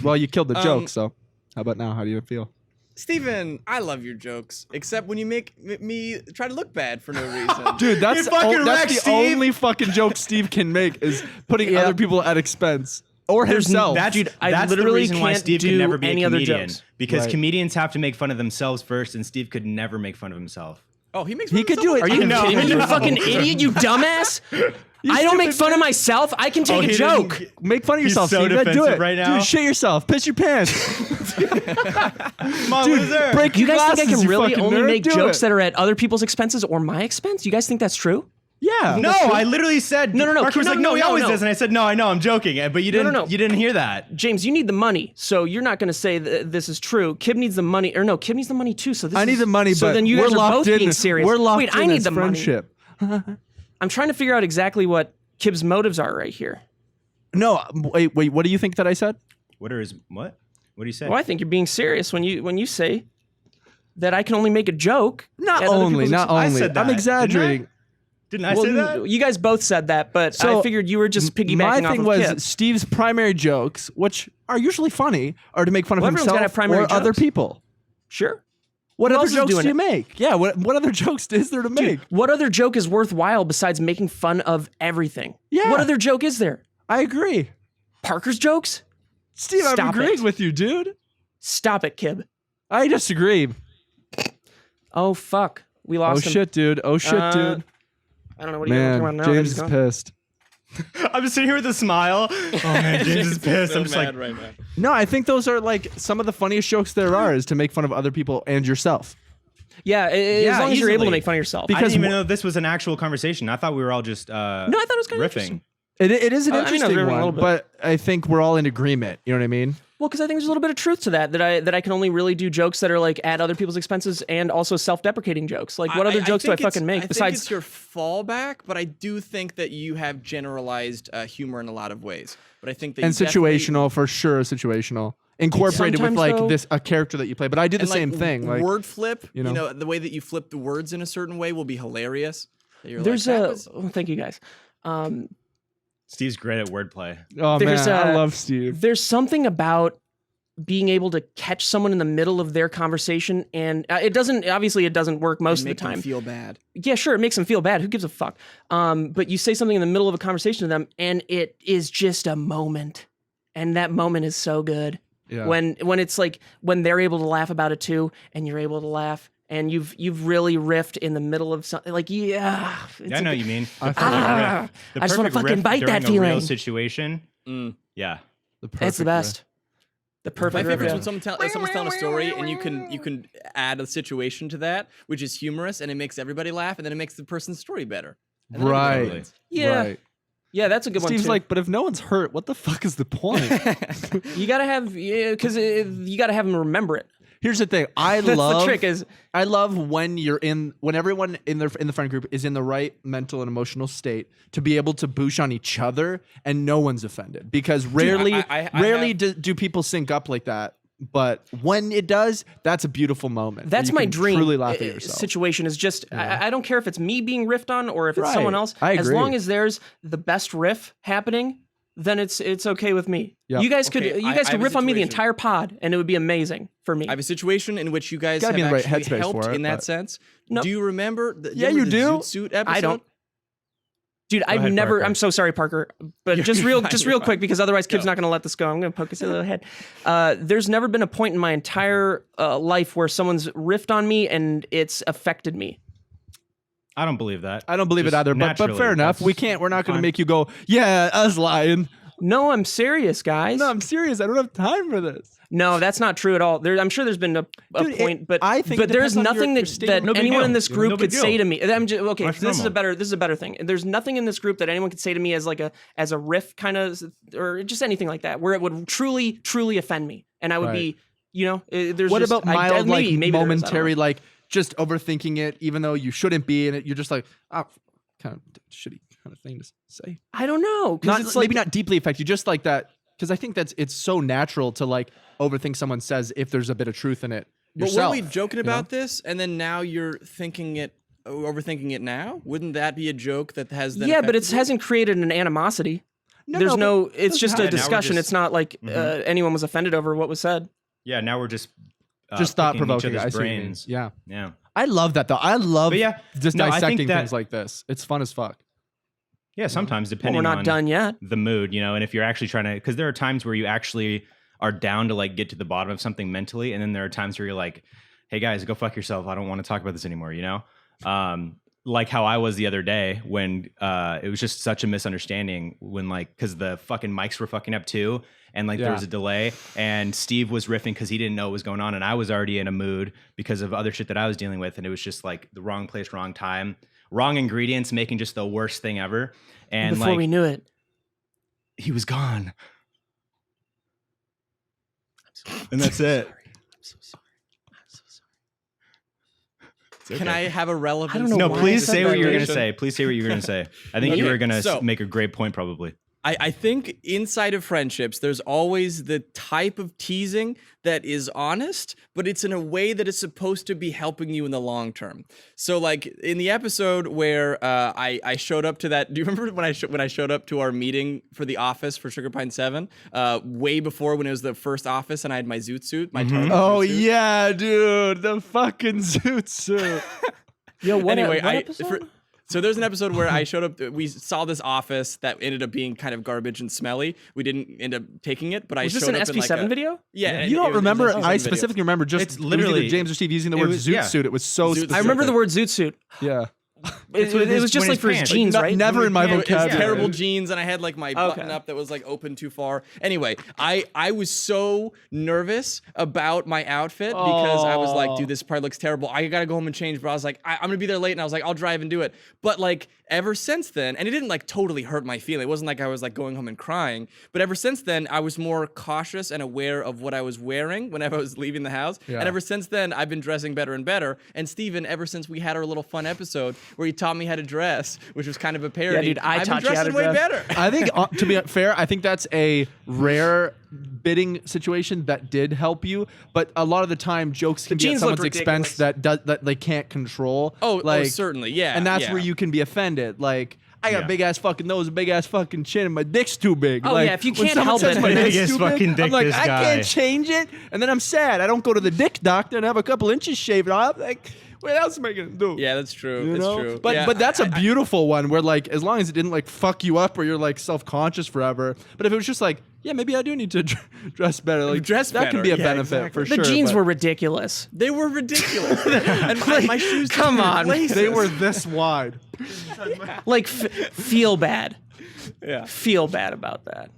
Well, you killed the joke, so how about now? How do you feel? Steven, I love your jokes, except when you make me try to look bad for no reason. Dude, that's You fucking that's wrecked, the Steve. only fucking joke Steve can make is putting other people at expense or himself. That's, Dude, I that's the literally reason why can't Steve could do never be any a other comedian. jokes. Because Right. comedians have to make fun of themselves first, and Steve could never make fun of himself. Oh, he makes. He fun of could do himself? it. Are you No. kidding me, you fucking idiot, you dumbass? I don't make fun of myself. I can take a joke. Make fun of He's yourself, so Steve. Do defensive it right now. Dude, shit yourself. Piss your pants. Mom, Dude, break You your guys think I glasses, can you really fucking only nerd. make Do jokes it. that are at other people's expenses or my expense? You guys think that's true? Yeah. No, I literally said. No. Parker was No, like, no, no, he no, always no. does, and I said, no, I know, I'm joking, but you didn't. no. You didn't hear that. James, you need the money, so you're not going to say that this is true. Kib needs the money, or no, Kib needs the money too. So this I need is- the money, so but then you we're guys are locked both in. being serious. We're locked Wait, in I need as the friendship. money. I'm trying to figure out exactly what Kib's motives are right here. No, wait. What do you think that I said? What are his what? What do you say? Well, I think you're being serious when you say that I can only make a joke. Not at other only, people's not I only. said that, I'm exaggerating. Didn't I well, say that? you guys both said that, but So, I figured you were just piggybacking My off thing of was Kib. Steve's primary jokes, which are usually funny, are to make fun of Well, everyone's gotta himself have primary or other jokes. people. Sure. What Who other else is jokes doing do you it? make? Yeah, what other jokes is there to make? Dude, what other joke is worthwhile besides making fun of everything? Yeah. What other joke is there? I agree. Parker's jokes? Steve, I'm Stop agreeing it. with you, dude. Stop it, Kib. I disagree. Oh, fuck. We Oh lost him. shit, dude. Oh shit, Uh, dude. I don't know what are you talking about Man, now. James He's is gone. pissed. I'm just sitting here with a smile. Oh man, James is pissed. So I'm just like, mad right now. No, I think those are like some of the funniest jokes there are is to make fun of other people and yourself. Yeah, as Yeah, long as you're able to easily. make fun of yourself. I Because didn't even wh- know this was an actual conversation. I thought we were all just no, I thought it was kind of riffing. interesting. It is an I mean, I was interesting riffing a one, little bit. but I think we're all in agreement. You know what I mean? Well, because I think there's a little bit of truth to that I can only really do jokes that are like at other people's expenses and also self-deprecating jokes. Like, what other jokes do I think fucking make I besides? think it's your fallback, but I do think that you have generalized humor in a lot of ways. But I think that And you definitely- situational, for sure, situational. Incorporated with Sometimes, like though- a character that you play. But I did the and, like, same thing. Like word flip. you know. The way that you flip the words in a certain way will be hilarious. That you're There's like, that a. was- Oh, thank you guys. Steve's great at wordplay. oh there's man, I a- love Steve. There's something about being able to catch someone in the middle of their conversation, and it doesn't work most of the make them time. feel bad. Yeah, sure, it makes them feel bad. Who gives a fuck? But you say something in the middle of a conversation to them, and it is just a moment, and that moment is so good. Yeah. When it's like when they're able to laugh about it too, and you're able to laugh, and you've really riffed in the middle of something. Like I know what you mean. The I just want to fucking bite that during a real feeling. situation. Yeah. It's the best. The perfect. My favorite is riff. when someone's telling a story and you can add a situation to that, which is humorous, and it makes everybody laugh, and then it makes the person's story better. And then everybody Right. wins. Yeah. Right. Yeah, that's a good one Steve's too. like, but if no one's hurt, what the fuck is the point? You gotta have, because you gotta have them remember it. Here's the thing. That's the trick. Is I love when everyone in the friend group is in the right mental and emotional state to be able to boosh on each other and no one's offended, because rarely do people sync up like that. But when it does, that's a beautiful moment. that's where my you can dream. Truly laugh at yourself. Situation is just I don't care if it's me being riffed on or if it's Right. someone else. I As agree. long as there's the best riff happening, then it's okay with me. Yep. You guys could Okay, I could have a riff on me the situation. entire pod, and it would be amazing for me. I have a situation in which you guys Gotta have be in the right actually headspace helped for it, in that but- sense. Nope. Do you remember? Yeah, you the do. Zoot Suit episode? I don't. Dude, I've ahead, never. Parker. I'm so sorry, Parker. But You're just real fine, you're quick, fine. because otherwise, Kib's Go. not going to let this go. I'm going to poke his little head. There's never been a point in my entire life where someone's riffed on me and it's affected me. I don't believe that. I don't believe it Just either, but naturally, fair enough. that's We're not going to fine. make you go, yeah, us lying. No, I'm serious, guys. No, I'm serious. I don't have time for this. No, that's not true at all. I'm sure there's been a Dude, point, but I think it there's depends on nothing your that state. No big anyone deal. in this group No big could say deal. to me. I'm just, okay, That's this is normal. a better thing. There's nothing in this group that anyone could say to me as a riff kind of, or just anything like that, where it would truly offend me, and I would Right. be, there's What just, about mild, maybe there is, I don't momentary, know. like just overthinking it, even though you shouldn't be, and you're just like, oh, kind of shitty kind of thing to say. I don't know, Not, because it's like maybe not deeply affect you, just like that, because I think it's so natural to like overthink someone says if there's a bit of truth in it But yourself. weren't we joking know? about this, and then now you're overthinking it now? Wouldn't that be a joke that has? Then yeah, but it affected you? hasn't created an animosity. No, There's no, no, it's just not. a Yeah, now we're discussion. just- It's not like anyone was offended over what was said. Yeah, now we're just thought picking each provoking. I other's see what you mean. brains. Yeah, Yeah. I love that though. I love But yeah, just no, I think dissecting that- things like this. It's fun as fuck. Yeah, sometimes Well, depending we're not on done yet. the mood, and if you're actually trying to, because there are times where you actually are down to like get to the bottom of something mentally, and then there are times where you're like, hey guys, go fuck yourself. I don't want to talk about this anymore, like how I was the other day when it was just such a misunderstanding when because the fucking mics were fucking up too, and there Yeah. was a delay, and Steve was riffing because he didn't know what was going on, and I was already in a mood because of other shit that I was dealing with, and it was just like the wrong place, wrong time, wrong ingredients, making just the worst thing ever. And Before we knew it. he was gone. And that's it. I'm so sorry. Can I have a relevant? I don't know No, why please I said say what that, you were going to Jason? say. Please say what you were going to say. I think you Okay, were going to so- make a great point, probably. I think inside of friendships, there's always the type of teasing that is honest, but it's in a way that is supposed to be helping you in the long term. So, like in the episode where I showed up to that, do you remember when I showed up to our meeting for the office for Sugar Pine 7? Way before when it was the first office and I had my zoot suit, my Target Oh zoot suit? yeah, dude, the fucking zoot suit. Yo, what, Anyway, what episode? So there's an episode where I showed up. We saw this office that ended up being kind of garbage and smelly. We didn't end up taking it, but I Was this showed an up in SP7 like a, video? Yeah, and You it don't was remember? an SP7 I video. specifically remember just It's it was literally- either James or Steve using the it word was- zoot yeah. suit. It was so Zoot specific. I remember the word zoot suit. Yeah. It when was his- just when like his for his pants- jeans, Not- right? never in my It was vocabulary. terrible jeans, and I had like my button up that was like open too far. Anyway, I was so nervous about my outfit because I was like, dude, this probably looks terrible. I gotta go home and change. But I was like, I'm gonna be there late, and I was like, I'll drive and do it. But like ever since then, and it didn't like totally hurt my feeling. It wasn't like I was like going home and crying. But ever since then, I was more cautious and aware of what I was wearing whenever I was leaving the house. Yeah. And ever since then, I've been dressing better and better. And Steven, ever since we had our little fun episode where he taught me how to dress, which was kind of a parody, dude, I I've taught been you how to dressing way dress. better. I think, to be fair, I think that's a rare bidding situation that did help you. But a lot of the time, jokes can be at jeans look someone's expense that they can't control. Oh, certainly, yeah. And that's yeah. where you can be offended. Like, I got Yeah. a big ass fucking nose, a big ass fucking chin, and my dick's too big. Oh, like, yeah, if you when can't someone help says it, my then- dick's Biggest too big, fucking dick, I'm like, this I guy. can't change it, and then I'm sad. I don't go to the dick doctor and have a couple inches shaved off. Like, what else am I gonna do? Yeah, that's true. You That's know? true. But Yeah, but that's a beautiful one where like as long as it didn't like fuck you up or you're like self-conscious forever. But if it was just like, yeah, maybe I do need to dress better. Like Dress that can better. be a Yeah, benefit exactly. for The sure. jeans but were ridiculous. They were ridiculous. And my shoes. Come didn't on. replace they us. were this wide. Like feel bad. Yeah. Feel bad about that.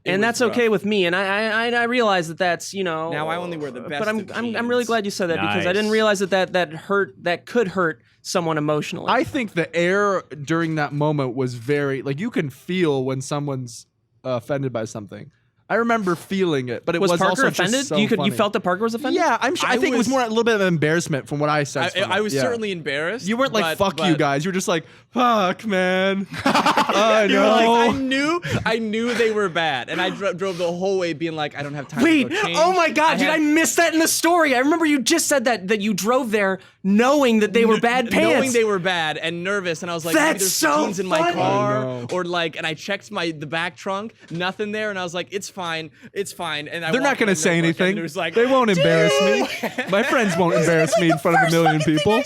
And was that's okay rough. with me, and I realize that that's Now I only wear the best But I'm of really jeans. glad you said that because I Nice. didn't realize that could hurt someone emotionally. I think the air during that moment was very like you can feel when someone's offended by something. I remember feeling it, but it was was Parker also just offended? so you funny. felt that Parker was offended? Yeah, I'm sure. I think it was was- more a little bit of embarrassment from what I said. I was certainly embarrassed. You weren't like but- fuck you but- guys. You were just like fuck man. I You were like, know. I knew they were bad, and I drove the whole way being like, I don't have time Wait, to go change. oh my god, dude, had- I missed that in the story. I remember you just said that you drove there knowing that they were bad pants. Knowing they were bad and nervous, and I was like, maybe That's there's so jeans in my funny. I car, know. or like, and I checked the back trunk, nothing there, and I was like, it's fine. And I They're not walked gonna in say the book, anything. And it was like, They won't embarrass me. My friends won't embarrass me in front of a million people.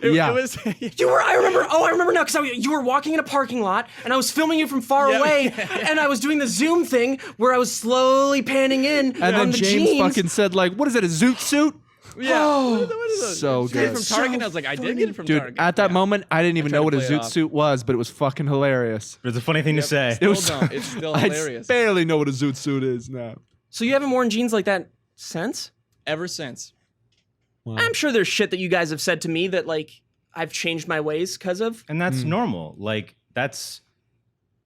Yeah. It was. I remember now because you were walking in a parking lot and I was filming you from far Yeah. away and I was doing the zoom thing where I was slowly panning in And on then the James jeans. fucking said like, what is it, a zoot suit? Yeah. Oh, What are those? so Did you get it good. from Target. So And I was like, I did get it from Dude, Target. at that Yeah. moment, I didn't even tried know to what a play it zoot off. suit was, but it was fucking hilarious. It's a funny thing to say. It was. Still don't. It's still I hilarious. barely know what a zoot suit is now. So you haven't worn jeans like that since? Ever since. I'm sure there's shit that you guys have said to me that like I've changed my ways because of. And that's normal. Like that's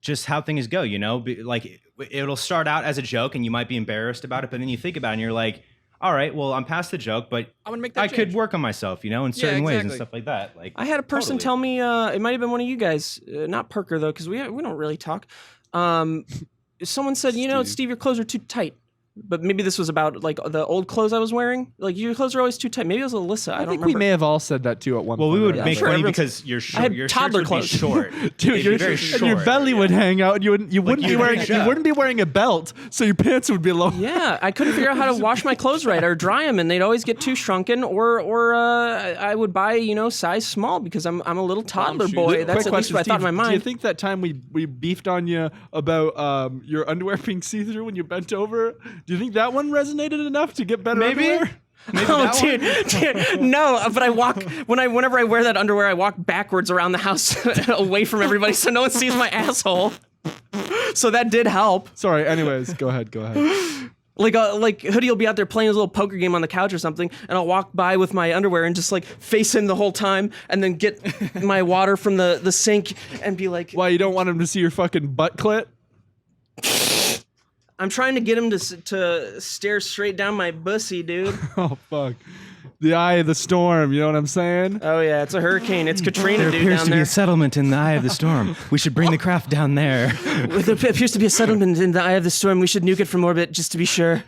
just how things go, you know? Like it'll start out as a joke and you might be embarrassed about it, but then you think about it and you're like, all right, well, I'm past the joke, but I'm gonna make that I could change. work on myself, you know, in certain ways and exactly. stuff like that. Like I had a person totally. tell me, it might have been one of you guys, not Parker though, because we don't really talk. Someone said, Steve, your clothes are too tight. But maybe this was about like the old clothes I was wearing. Like your clothes are always too tight. Maybe it was Alyssa. I don't think remember. we may have all said that too at one Well, point. we would or make another. funny everyone's- because your I had your toddler shirts would be clothes. short. Dude, They'd your, be very and short. your belly would hang out. And you wouldn't be you'd wearing reach you up. wouldn't be wearing a belt, so your pants would be low. Yeah, I couldn't figure out how to wash my clothes right or dry them, and they'd always get too shrunken. Or I would buy size small because I'm a little toddler shoes. boy. Quick That's at least what I thought in my mind. Do you think that time we beefed on you about your underwear being see-through when you bent over? Do you think that one resonated enough to get better Maybe. underwear? Oh, dude, no! But I walk whenever I wear that underwear, I walk backwards around the house away from everybody, so no one sees my asshole. So that did help. Sorry. Anyways, go ahead. Like Hoodie will be out there playing his little poker game on the couch or something, and I'll walk by with my underwear and just like face in the whole time, and then get my water from the sink and be like, Why you don't want him to see your fucking butt clit? I'm trying to get him to stare straight down my bussy, dude. Oh fuck. The eye of the storm. You know what I'm saying? Oh yeah, it's a hurricane. It's Katrina, There dude, appears down to be there. a settlement in the eye of the storm. We should bring the craft down there. There appears to be a settlement in the eye of the storm. We should nuke it from orbit just to be sure.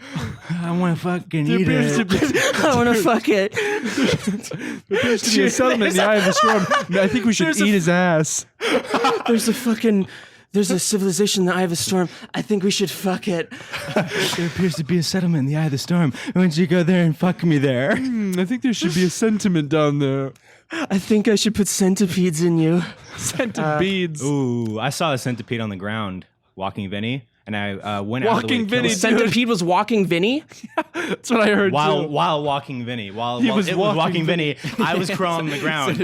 I want to fucking eat appears to it. be, I want to fuck it. there appears to be a settlement in the eye of the storm. I think we should There's a- eat his ass. There's a civilization in the eye of the storm. I think we should fuck it. There appears to be a settlement in the eye of the storm. Why don't you go there and fuck me there? I think there should be a sentiment down there. I think I should put centipedes in you. Centipedes. Ooh, I saw a centipede on the ground walking Vinny, and I went out of the way Walking to kill Vinny, it. dude. Centipede was walking Vinny. That's what I heard While too. walking Vinny, while He it was was walking walking Vinny, I was crawling on the ground.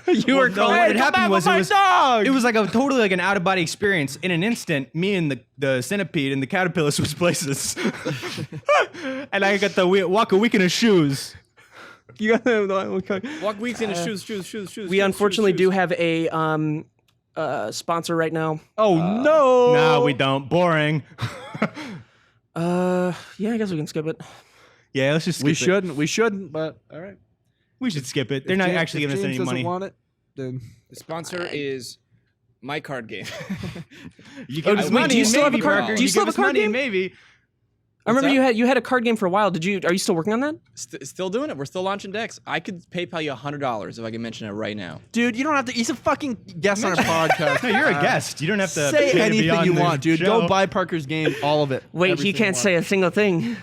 You were No, what had happened was dog. it was like a totally like an out of body experience. In an instant, me and the centipede and the caterpillar switched places, and I got the walk a week in his shoes. You got the Walk weeks in his shoes. We unfortunately do have a sponsor right now. Oh no. No, we don't. Boring. Yeah, I guess we can skip it. Yeah, let's just skip We it. shouldn't. We shouldn't. But all right. We should skip it. They're not actually giving us any money. Want it, then The sponsor is my card game. You give us wait, money, do you and still have a maybe, card- Parker. do you still give have a us card money, game? and maybe. I remember that? you had a card game for a while. Are you still working on that? Still doing it. We're still launching decks. I could PayPal you $100 if I can mention it right now. dude, you don't have to. He's a fucking guest on our podcast. No, you're a guest. You don't have to Say pay to be anything on you the want, dude. show. Go buy Parker's game, all of it. Wait, Everything he can't you say want. a single thing.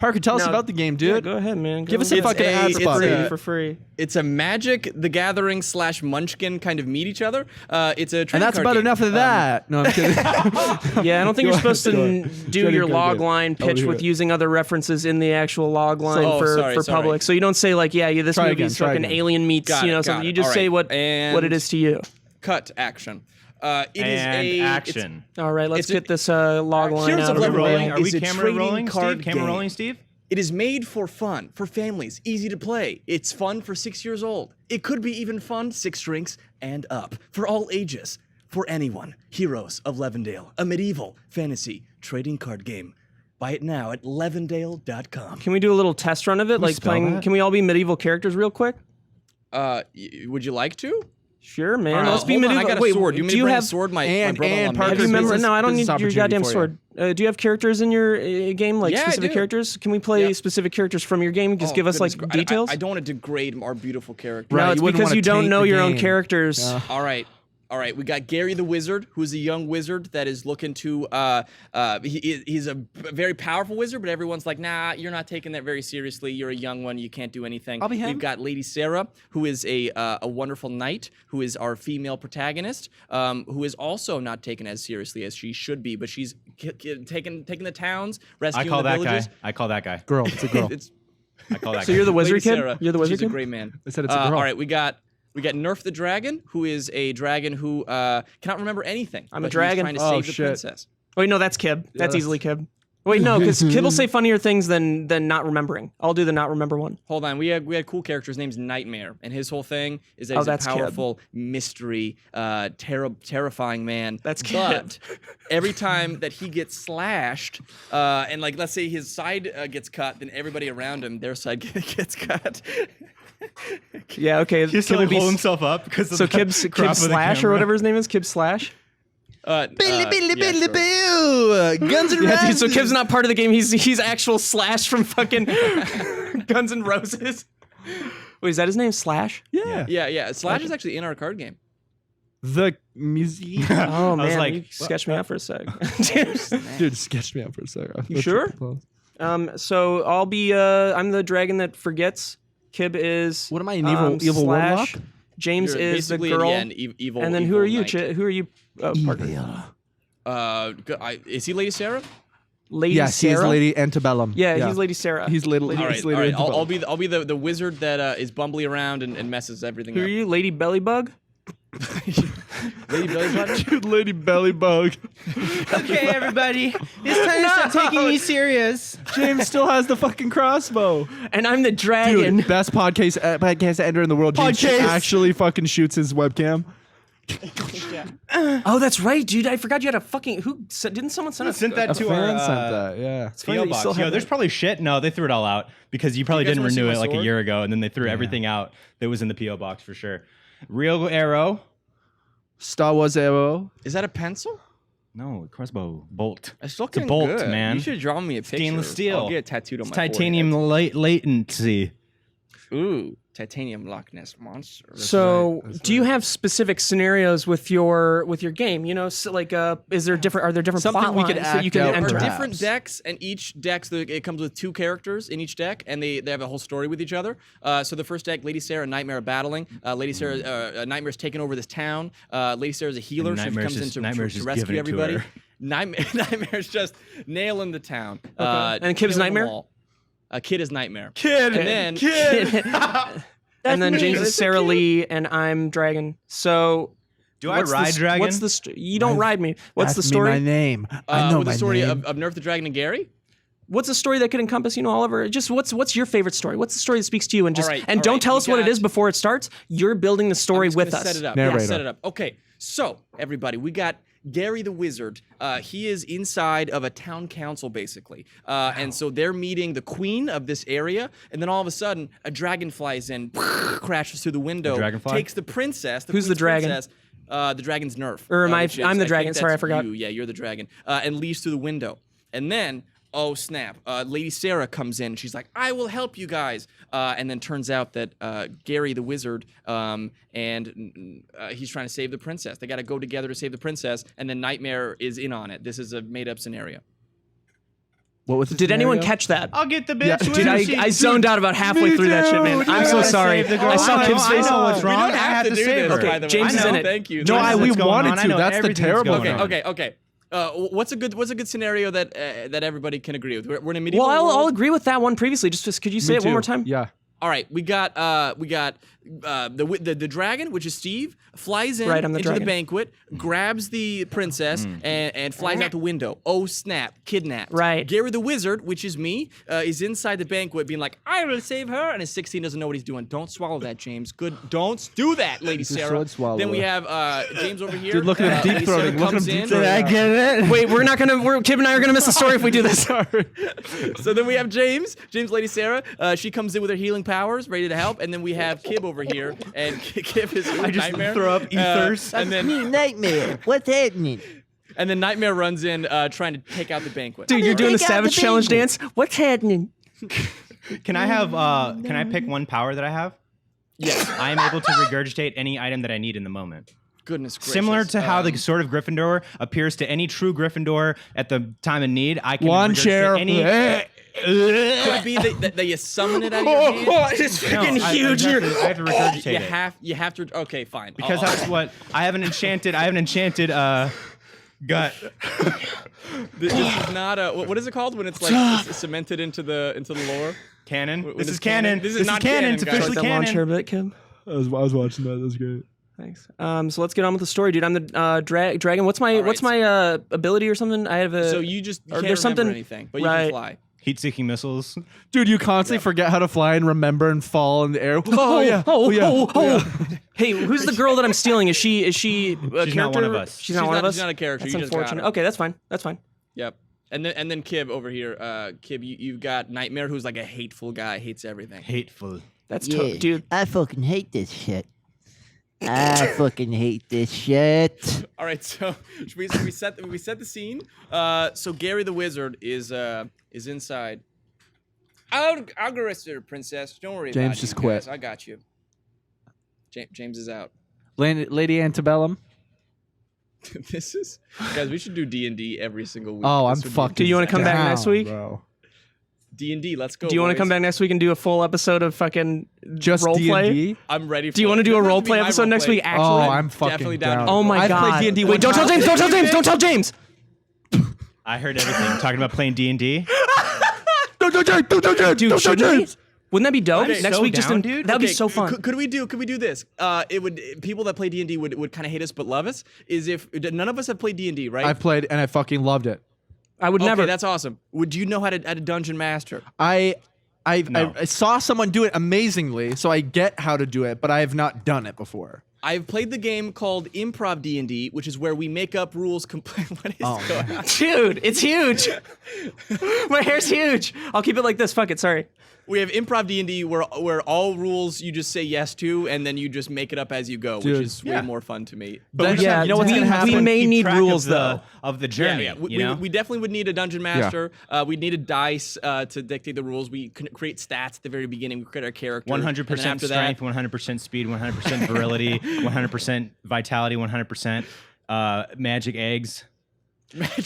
Parker, tell us No. about the game, Yeah, dude. go ahead, man. Give us a It's fucking ad it's spot. a- for free. It's a Magic the Gathering / Munchkin kind of meet each other. It's a trading And that's card about game. enough of that. No, I'm kidding. Yeah, I don't think you're supposed to Go ahead. do Trading your card log game. line I wanna pitch hear with it. using other references in the actual log line Oh, for sorry. public. So you don't say like, yeah, this Try movie's again, try fucking again. alien meets, Got you it, know, got something. it. You just All say right. what And- it is to you. Cut action. It is And a action. All right, let's it's a- get this log line Heroes out of of the Levendale way. Are we is a camera trading rolling, card Steve? Camera game. rolling, Steve? It is made for fun, for families, easy to play. It's fun for 6 years old. It could be even fun 6 drinks and up. For all ages, for anyone. Heroes of Levendale, a medieval fantasy trading card game. Buy it now at levendale.com. Can we do a little test run of it? Like spell playing, that? can we all be medieval characters real quick? Would you like to? Sure, man. Let's be hold on, medieval. I got a Wait, sword. You do want me to you bring have a sword? My and brother-in-law made Parker's it. Do you remember? business- No, I don't business need your opportunity goddamn for you. sword. Do you have characters in your game, like Yeah, I specific do. characters? Can we play Yep. specific characters from your game? Just Oh, give us like goodness gra- details. I don't want to degrade our beautiful character. Right, No, it's you wouldn't because wanna you don't taint know the your own game. characters. Yeah. All right. We got Gary the Wizard, who's a young wizard that is looking to. He's a very powerful wizard, but everyone's like, nah, you're not taking that very seriously. You're a young one. You can't do anything. I'll be him. We've got Lady Sarah, who is a wonderful knight, who is our female protagonist, who is also not taken as seriously as she should be, but she's taking the towns, I rescuing call the that villages. guy. I call that guy. Girl, it's a girl. It's I call that So guy. you're the wizard Lady kid. Sarah. You're the wizard She's a kid. great man. I said it's a girl. All right, we got Nerf the Dragon, who is a dragon who cannot remember anything. I'm a but he's dragon. trying to Oh, save the shit. princess. Wait, no, that's Kib. That's that's- easily Kib. Wait, no, because Kib will say funnier things than not remembering. I'll do the not remember one. Hold on, we had cool character. His name's Nightmare, and his whole thing is that Oh, he's a that's Kib. powerful, mystery, terrifying man. That's But every time that he gets slashed, and like let's say his side gets cut, then everybody around him, their side gets cut. Yeah, okay. He has to Kib will like be hold s- himself up because of So the Kib crop of the Slash or camera. whatever his name is, Kib Slash. Yeah, sure. Guns and Yeah, dude, so Kib's not part of the game. He's actual Slash from fucking Guns N' Roses. Wait, is that his name? Slash? Yeah. Yeah. Slash is actually in our card game. The museum. Oh I was man, like, you sketched me out for a sec. Dude, sketch me out for a second. You sure? So I'll be. I'm the dragon that forgets. Kib is. What am I, an evil Slash. warlock? James You're is the basically, girl. yeah, an evil. And then who evil are you? knight. Who are you? Parker? Is he Lady Sarah? Lady Yes, he is Sarah. Lady Antebellum. Yeah, he's Lady Sarah. He's little. All right, he's all Lady right. Antebellum. I'll be the wizard that is bumbly around and messes everything Who up. are you? Lady Bellybug. Lady Belly Button? Dude, Lady Bellybug. Okay, everybody, it's time to start taking me serious. James still has the fucking crossbow. And I'm the dragon. Dude, best podcast ender in the world. James Podcast. actually fucking shoots his webcam. Oh, that's right, dude. I forgot you had a fucking. Didn't someone send us? Sent that A to fan our sent that, yeah. funny that PO you box. still have There's that. probably shit. No, they threw it all out because you probably guys didn't wanna see renew my it like a sword? year ago, and then they threw everything out that was in the PO box for sure. Real arrow. Star Wars arrow. Is that a pencil? No, crossbow bolt. It's a looking bolt, good. man. You should draw me a picture. Stainless steel. I'll get it tattooed on It's my titanium latency. forehead. Ooh, titanium Loch Ness monster. So, do you have specific scenarios with your game? You know, like, are there different Something plot we could lines that you act can out, There are enter? perhaps. different decks, and each deck it comes with 2 characters in each deck, and they have a whole story with each other. So the first deck, Lady Sarah and Nightmare are battling. Lady Sarah, Nightmare's taking over this town. Lady Sarah's a healer, so she Nightmare's comes just- in Nightmare's to just rescue giving it to everybody. her. Nightmare's just nailing the town. And Kib's killing them Nightmare? all. Kid is Nightmare. Kid. And then And then me. James is That's Sarah cute. Lee, and I'm Dragon. So, Do I what's the ride st- dragon? What's the you don't ride me? What's the Ask me story? my name. I know with my the story name. of Nerf the Dragon and Gary. What's a story that could encompass, Oliver? Just what's your favorite story? What's the story that speaks to you? And just All right, and all don't right, tell we us what it got- is before it starts. You're building the story I'm just with gonna us. Set it up. Narrator. Yeah, set it up. Okay, so everybody, we got Gary the Wizard. He is inside of a town council, basically. And so they're meeting the queen of this area, and then all of a sudden, a dragon flies in, crashes through the window, dragonfly? takes the princess. Who's the queen's dragon? princess, the dragon's Nerf. Or am I- which is- I'm the think dragon. Sorry, I that's forgot. you. Yeah, you're the dragon. And leaves through the window. And then, oh snap, Lady Sarah comes in. She's like, I will help you guys. And then turns out that Gary the Wizard and he's trying to save the princess. They got to go together to save the princess. And then Nightmare is in on it. This is a made-up scenario. What was the Did anyone scenario? catch that? I'll get the bitch. Yeah. Dude, I zoned out about halfway Me through that shit, man. too, I'm dude. so I sorry. Save the girl. I saw Kim's face. I know what's We wrong. don't I have to do save this, her. by the way. James is I know. in it. Thank you. No, I know we what's going wanted on. I to. know That's the everything's terrible going thing. on. Okay. What's a good scenario that everybody can agree with? We're in a medieval Well, world. I'll agree with that one previously. Just could you say Me it one more too. time? Yeah. All right, we got the dragon, which is Steve, flies in Right, I'm the into dragon. the banquet, grabs the princess, and flies out the window. Oh snap! Kidnapped. Right. Gary the wizard, which is me, is inside the banquet, being like, "I will save her," and his 16 doesn't know what he's doing. Don't swallow that, James. Good. Don't do that, Lady Just Sarah. should swallow Then we it. have James over here. Dude, look at him Lady deep Sarah throating. Look at comes him deep in. throating. I get it. Wait, Kib and I are gonna miss the story if we do this. So then we have James, Lady Sarah. She comes in with her healing powers, ready to help, and then we have Kib over here, and Kib is I just Nightmare. throw up ethers. And then Me, Nightmare. What's happening? Nightmare runs in, trying to take out the banquet. Dude, you're doing the Take out Savage the Challenge baby. dance. What's happening? Can I have? Can I pick one power that I have? Yes. I am able to regurgitate any item that I need in the moment. Goodness gracious. Similar to how the sword of Gryffindor appears to any true Gryffindor at the time of need, I can One regurgitate chair. any. Could it be that you summon it out of your hand? It's No, freaking I huge. have to- I have to regurgitate it. You have to. Okay, fine. Because that's what I have an enchanted. Gut. This is not a. What is it called when it's like it's cemented into the lore? Canon. When This it's is canon. This is This not is canon. canon, It's guys. officially that lawn chair canon. bit, Kim. I was watching that. That was great. Thanks. So let's get on with the story, dude. I'm the dragon. What's my ability or something? I have a. So you just or can't there's remember something- anything, but you right. can fly. Heat-seeking missiles. Dude, you constantly forget how to fly and remember and fall in the air. Oh, yeah. Oh. Hey, who's the girl that I'm stealing? Is she a She's character? not one of us. She's not one of us. She's not a character. That's You just got unfortunate. her. Okay, that's fine. That's fine. Yep. And then Kib over here. Kib, you've got Nightmare, who's like a hateful guy, hates everything. Hateful. That's Yeah, dude. I fucking hate this shit. I fucking hate this shit. All right, so we set the scene. So Gary the wizard is inside. I'll go rescue her, princess. Don't worry James about it. just you quit. guys. I got you. James is out. Lady Antebellum. This is guys. We should do D&D every single week. Oh, I'm This would be fucking. Do you wanna come back down, next week? Bro. D&D. Let's go. Do you want to boys. come back next week and do a full episode of fucking Just role play? D&D? I'm ready. For Do you want to do a Doesn't have role to be play my episode role next play. week? Actually, Oh, I'm fucking definitely down down. to oh my I've god! played D&D Wait, one don't tell time. James! Don't tell James! Don't tell James! I heard everything. Talking about playing D&D. Don't Dude, should we? Wouldn't that be dope? Okay, Next so week, just down, in, dude. that'd be Okay, so fun. Could we do this? It would people that play D&D would kind of hate us but love us. Is if none of us have played D&D, right? I played and I fucking loved it. I would Okay, never. that's awesome. Would you know how to dungeon master? I No. saw someone do it amazingly, so I get how to do it, but I have not done it before. I've played the game called Improv D&D, which is where we make up rules. What is going on? Dude, it's huge. My hair's huge. I'll keep it like this. Fuck it. Sorry. We have Improv D&D where all rules you just say yes to, and then you just make it up as you go, Dude, which is way yeah. more fun to me. But Yeah, You know what's we- gonna happen? we may Keep need track rules, of though. of the journey. Yeah, you know? we definitely would need a dungeon master. We'd need a dice to dictate the rules. We create stats at the very beginning. We create our character. 100% and then after strength, that, 100% speed, 100% virility, 100% vitality, 100% magic eggs.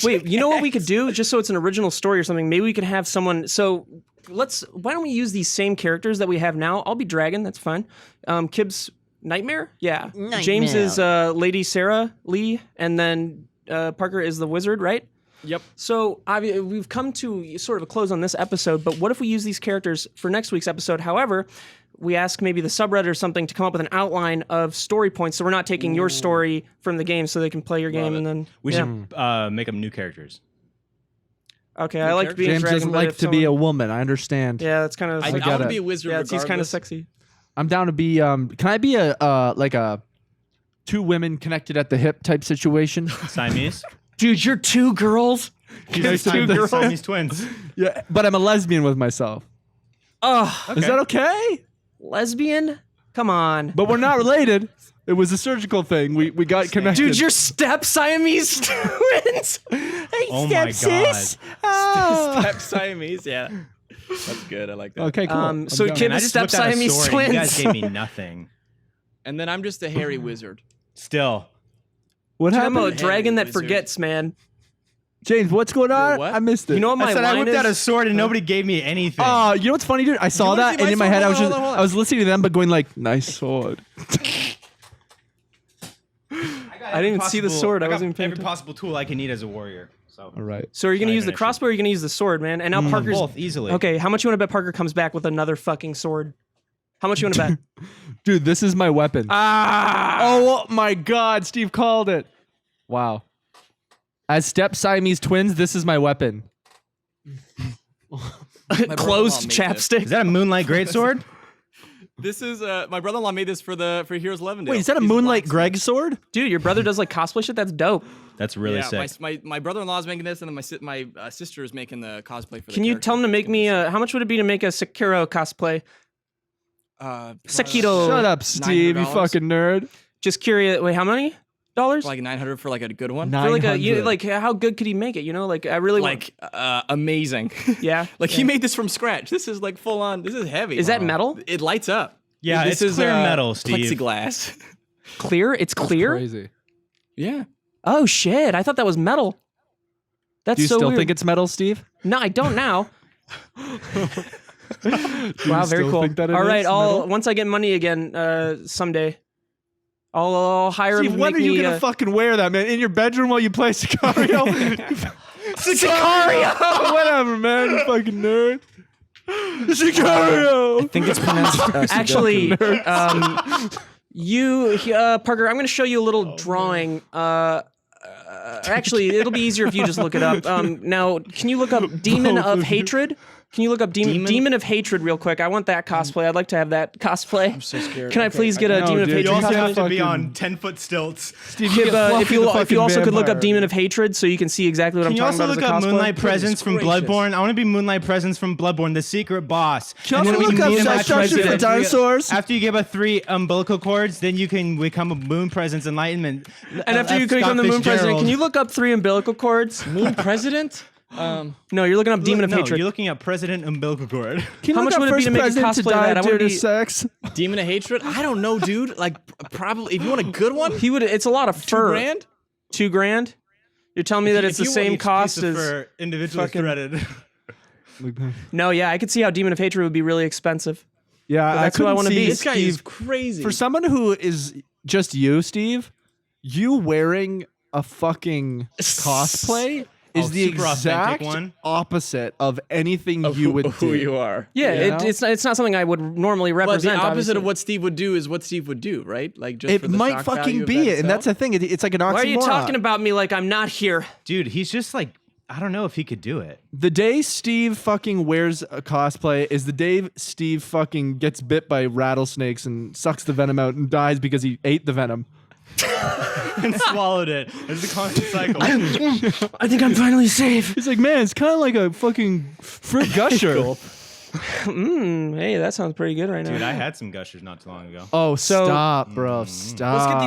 Wait, you know what we could do? Just so it's an original story or something. Maybe we could have someone. So why don't we use these same characters that we have now? I'll be Dragon. That's fine. Kib's Nightmare. Yeah. Nightmare. James is Lady Sarah Lee, and then Parker is the Wizard, right? Yep. So we've come to sort of a close on this episode, but what if we use these characters for next week's episode? However, we ask maybe the subreddit or something to come up with an outline of story points, so we're not taking your story from the game, so they can play your game, and then We yeah. should make them new characters. Okay, I like being James Dragon, doesn't but like if to be a someone- woman. I understand. Yeah, that's kind of. I get want to it. be a wizard. Yeah, he's kind of regardless. sexy. I'm down to be. Can I be a like a two women connected at the hip type situation? Siamese? Dude, you're two girls. He's two girls. Siamese twins. Yeah, but I'm a lesbian with myself. Oh, Is that okay? lesbian? Come on. But we're not related. It was a surgical thing. We got connected. Dude, you're step Siamese twins. Hey, Oh my stepsis. God. Oh. Step Siamese, yeah. That's good. I like that. Okay, cool. I'm so down. Kib I is just step looked at a Siamese story and twins. You guys gave me nothing. And then I'm just a hairy wizard. Still. What I'm a happened? dragon that Wizard. forgets, man. James, what's going on? what? I missed it. You know what my I said I line whipped is? out a sword and nobody gave me anything. Oh, you know what's funny, dude? I saw wanna that, see my and in my sword? head, I was Hold just, on, hold on. I was listening to them, but going like, "Nice sword." I didn't even see the sword. I wasn't even paying every possible tool I can need as a warrior. So All right. So are you gonna Not use the even an issue. crossbow or are you gonna use the sword, man? And now Parker's both easily. Okay, how much you want to bet Parker comes back with another fucking sword? How much you want to bet? Dude, this is my weapon. Oh my God, Steve called it. Wow. As step Siamese twins, this is my weapon. My Closed brother-in-law made this. chapstick. Is that a moonlight greatsword? This is my brother-in-law made this for Heroes of Levendale. Wait, is that a He's Moonlight blacksmith. Greg sword? Dude, your brother does like cosplay shit? That's dope. That's really Yeah, sick. my brother-in-law is making this, and then my sister is making the cosplay for. Can you tell him to make me how much would it be to make a Sekiro cosplay? Sekiro. Shut up, Steve, you $900? fucking nerd. Just curious. Wait, how many dollars? Like 900 for like a good one. For like a 900. like how good could he make it? You know, like I really Like amazing. yeah. Like he made this from scratch. This is like full on. This is heavy. Is that metal? It lights up. Yeah, this it's is clear metal, Steve. Plexiglass. Clear? It's clear? Crazy. Yeah. Oh shit! I thought that was metal. That's Do you so still weird. think it's metal, Steve? No, I don't now. Wow, very still cool. think that it All right, is I'll metal? once I get money again, someday, I'll hire him Steve, to when make are you me. gonna fucking wear that, man? In your bedroom while you play Sicario? Sicario! Whatever, man. You fucking nerd. Sicario! I think it's pronounced. Actually, Parker, I'm going to show you a little drawing. Actually, it'll be easier if you just look it up. Now, can you look up Demon of Hatred? Can you look up Demon of Hatred real quick? I want that cosplay. I'd like to have that cosplay. I'm so scared. Can I please get a No, Demon of dude, Hatred You also You have cosplay? to be fucking- on 10-foot stilts. Steve, If, you get if you fucking also could look up vampire. Demon of Hatred, so you can see exactly what Can I'm you talking also about look as a up cosplay. Moonlight Presence from gracious. Bloodborne? I want to be Moonlight Presence from Bloodborne, the secret boss. Can you And also then we look can up meet him sex at structure for President. dinosaurs? After you give us 3 umbilical cords, then you can become a Moon Presence Enlightenment. And after you become the Moon President, can you look up 3 umbilical cords? Moon President? No, you're looking up Demon of No, Hatred. you're looking at President Umbilical Cord. Can you How look much up would it be first to make a president cosplay of that? I die wanna due to be- sex? Demon of Hatred? I don't know, dude. Like probably if you want a good one, He would. It's a lot of fur. $2,000. $2,000? You're telling me that it's the same cost as? individually fucking- threaded. No, yeah, I could see how Demon of Hatred would be really expensive. Yeah, that's who I couldn't wanna see be. This guy is Steve. crazy. For someone who is just you, Steve, you wearing a fucking cosplay is the super authentic exact one? opposite of anything you would do. who you are. Yeah, You know? it's not something I would normally But represent. the opposite obviously. of what Steve would do is what Steve would do, right? Like just for It the might shock value fucking of be that it, and that's itself. the thing. It's like an oxymoron. Why are you talking about me like I'm not here? Dude, he's just like, I don't know if he could do it. The day Steve fucking wears a cosplay is the day Steve fucking gets bit by rattlesnakes and sucks the venom out and dies because he ate the venom. And swallowed it. It's a constant cycle. I think I'm finally safe. He's like, man, it's kind of like a fucking fruit gusher. Hey, that sounds pretty good right now. Dude, I had some gushers not too long ago. Oh, So- stop, bro. Stop. Let's get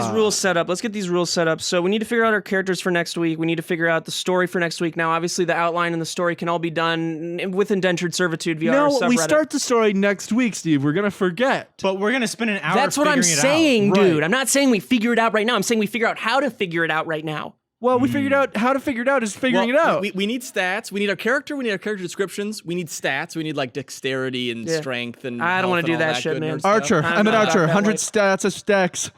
these rules set up. So we need to figure out our characters for next week. We need to figure out the story for next week. Now, obviously, the outline and the story can all be done with indentured servitude via our No, subreddit. we start the story next week, Steve. We're gonna forget. But we're going to spend an hour That's what I'm figuring it out. saying, Right. dude. I'm not saying we figure it out right now. I'm saying we figure out how to figure it out right now. Well, we figured out how to figure it out is figuring it out. We need stats. We need our character. We need our character descriptions. We need stats. We need like dexterity and Yeah. strength and. I don't want to do that shit, man. Archer. I'm I'm an not archer. that 100 way. stats of stacks.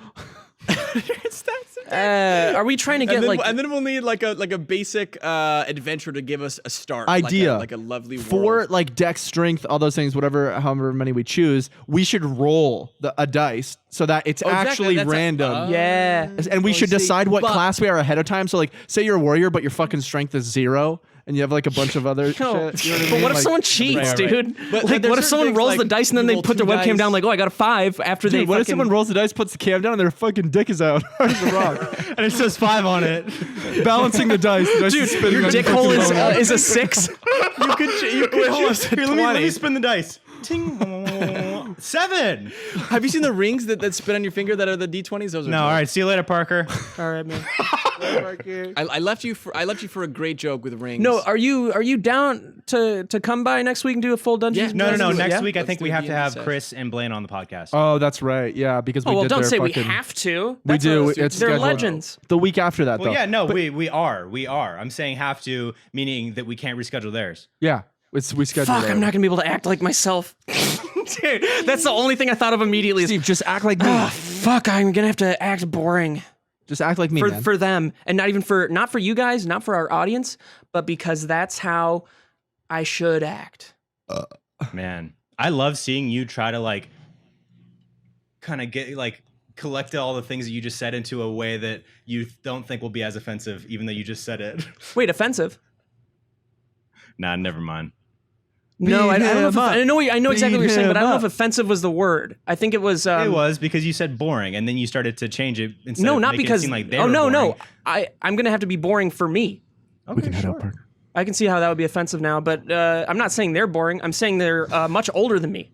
Are we trying to get and then we'll need like a basic adventure to give us a start. Idea. like a lovely For world. like dex, strength, all those things, however many we choose, we should roll a dice so that it's exactly, actually that's random. Yeah. And we should decide what but- class we are ahead of time. So like, say you're a warrior, but your fucking strength is 0, and you have like a bunch of other No, shit. You know what I but mean? what if Like- someone cheats, right. dude? But Like, there's what if certain someone things rolls like the dice and then you they roll put their 2 webcam down dice. like, oh, I got a 5 after they Dude, what if fucking... someone rolls the dice, puts the cam down, and their fucking dick is out? Hard as a rock. And it says 5 on it. Balancing the dice. The dice is spinning Your on dick your hole fucking bone. is a 6? you could Wait, hold on. choose Here, let 20. me spin the dice. Ting. 7. Have you seen the rings that spin on your finger that are the D20s? Those are No, all right. See you later, Parker. All right, man. I left you for a great joke with rings. No, are you down to come by next week and do a full Dungeons? Yeah, and No. Dragons? Next Yeah? week, I Let's think do we a have to D&D have session. Chris and Blaine on the podcast. Oh, that's right. Yeah, because we Oh well, did don't their say we fucking- have to. We do. They're It's They're scheduled. legends. The week after that, Well, though. yeah, no, we are. I'm saying have to, meaning that we can't reschedule theirs. Yeah, we scheduled. Fuck, it. I'm not gonna be able to act like myself. Dude, that's the only thing I thought of immediately. Steve, just act like me. Fuck, I'm gonna have to act boring Just act like me, man. for them, and not for you guys, not for our audience, but because that's how I should act. Man, I love seeing you try to like kind of get like collect all the things that you just said into a way that you don't think will be as offensive, even though you just said it. Wait, offensive? Nah, never mind. No, I don't know. If, I know exactly what you're saying, but I don't know if Beat him offensive was the word. I think it was. It was because you said boring, and then you started to change it. Instead No, of not making because. It seem like they Oh were no, boring. no. I'm gonna have to be boring for me. Okay, We can head sure. out, Parker. I can see how that would be offensive now, but I'm not saying they're boring. I'm saying they're much older than me.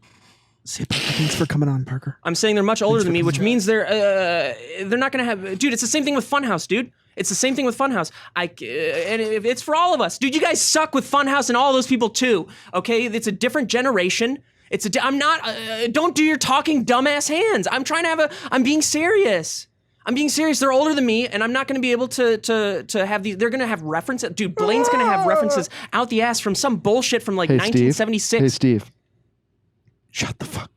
Thanks for coming on, Parker. I'm saying they're much older than me, which means they're not gonna have. Dude, it's the same thing with Funhouse, dude. It's the same thing with Funhouse. And it's for all of us, dude. You guys suck with Funhouse and all those people too. Okay, it's a different generation. I'm not. Don't do your talking dumbass hands. I'm trying to have I'm being serious. I'm being serious. They're older than me, and I'm not going to be able to have these. They're going to have references. Dude, Blaine's going to have references out the ass from some bullshit from like 1976. Hey, Steve. Shut the fuck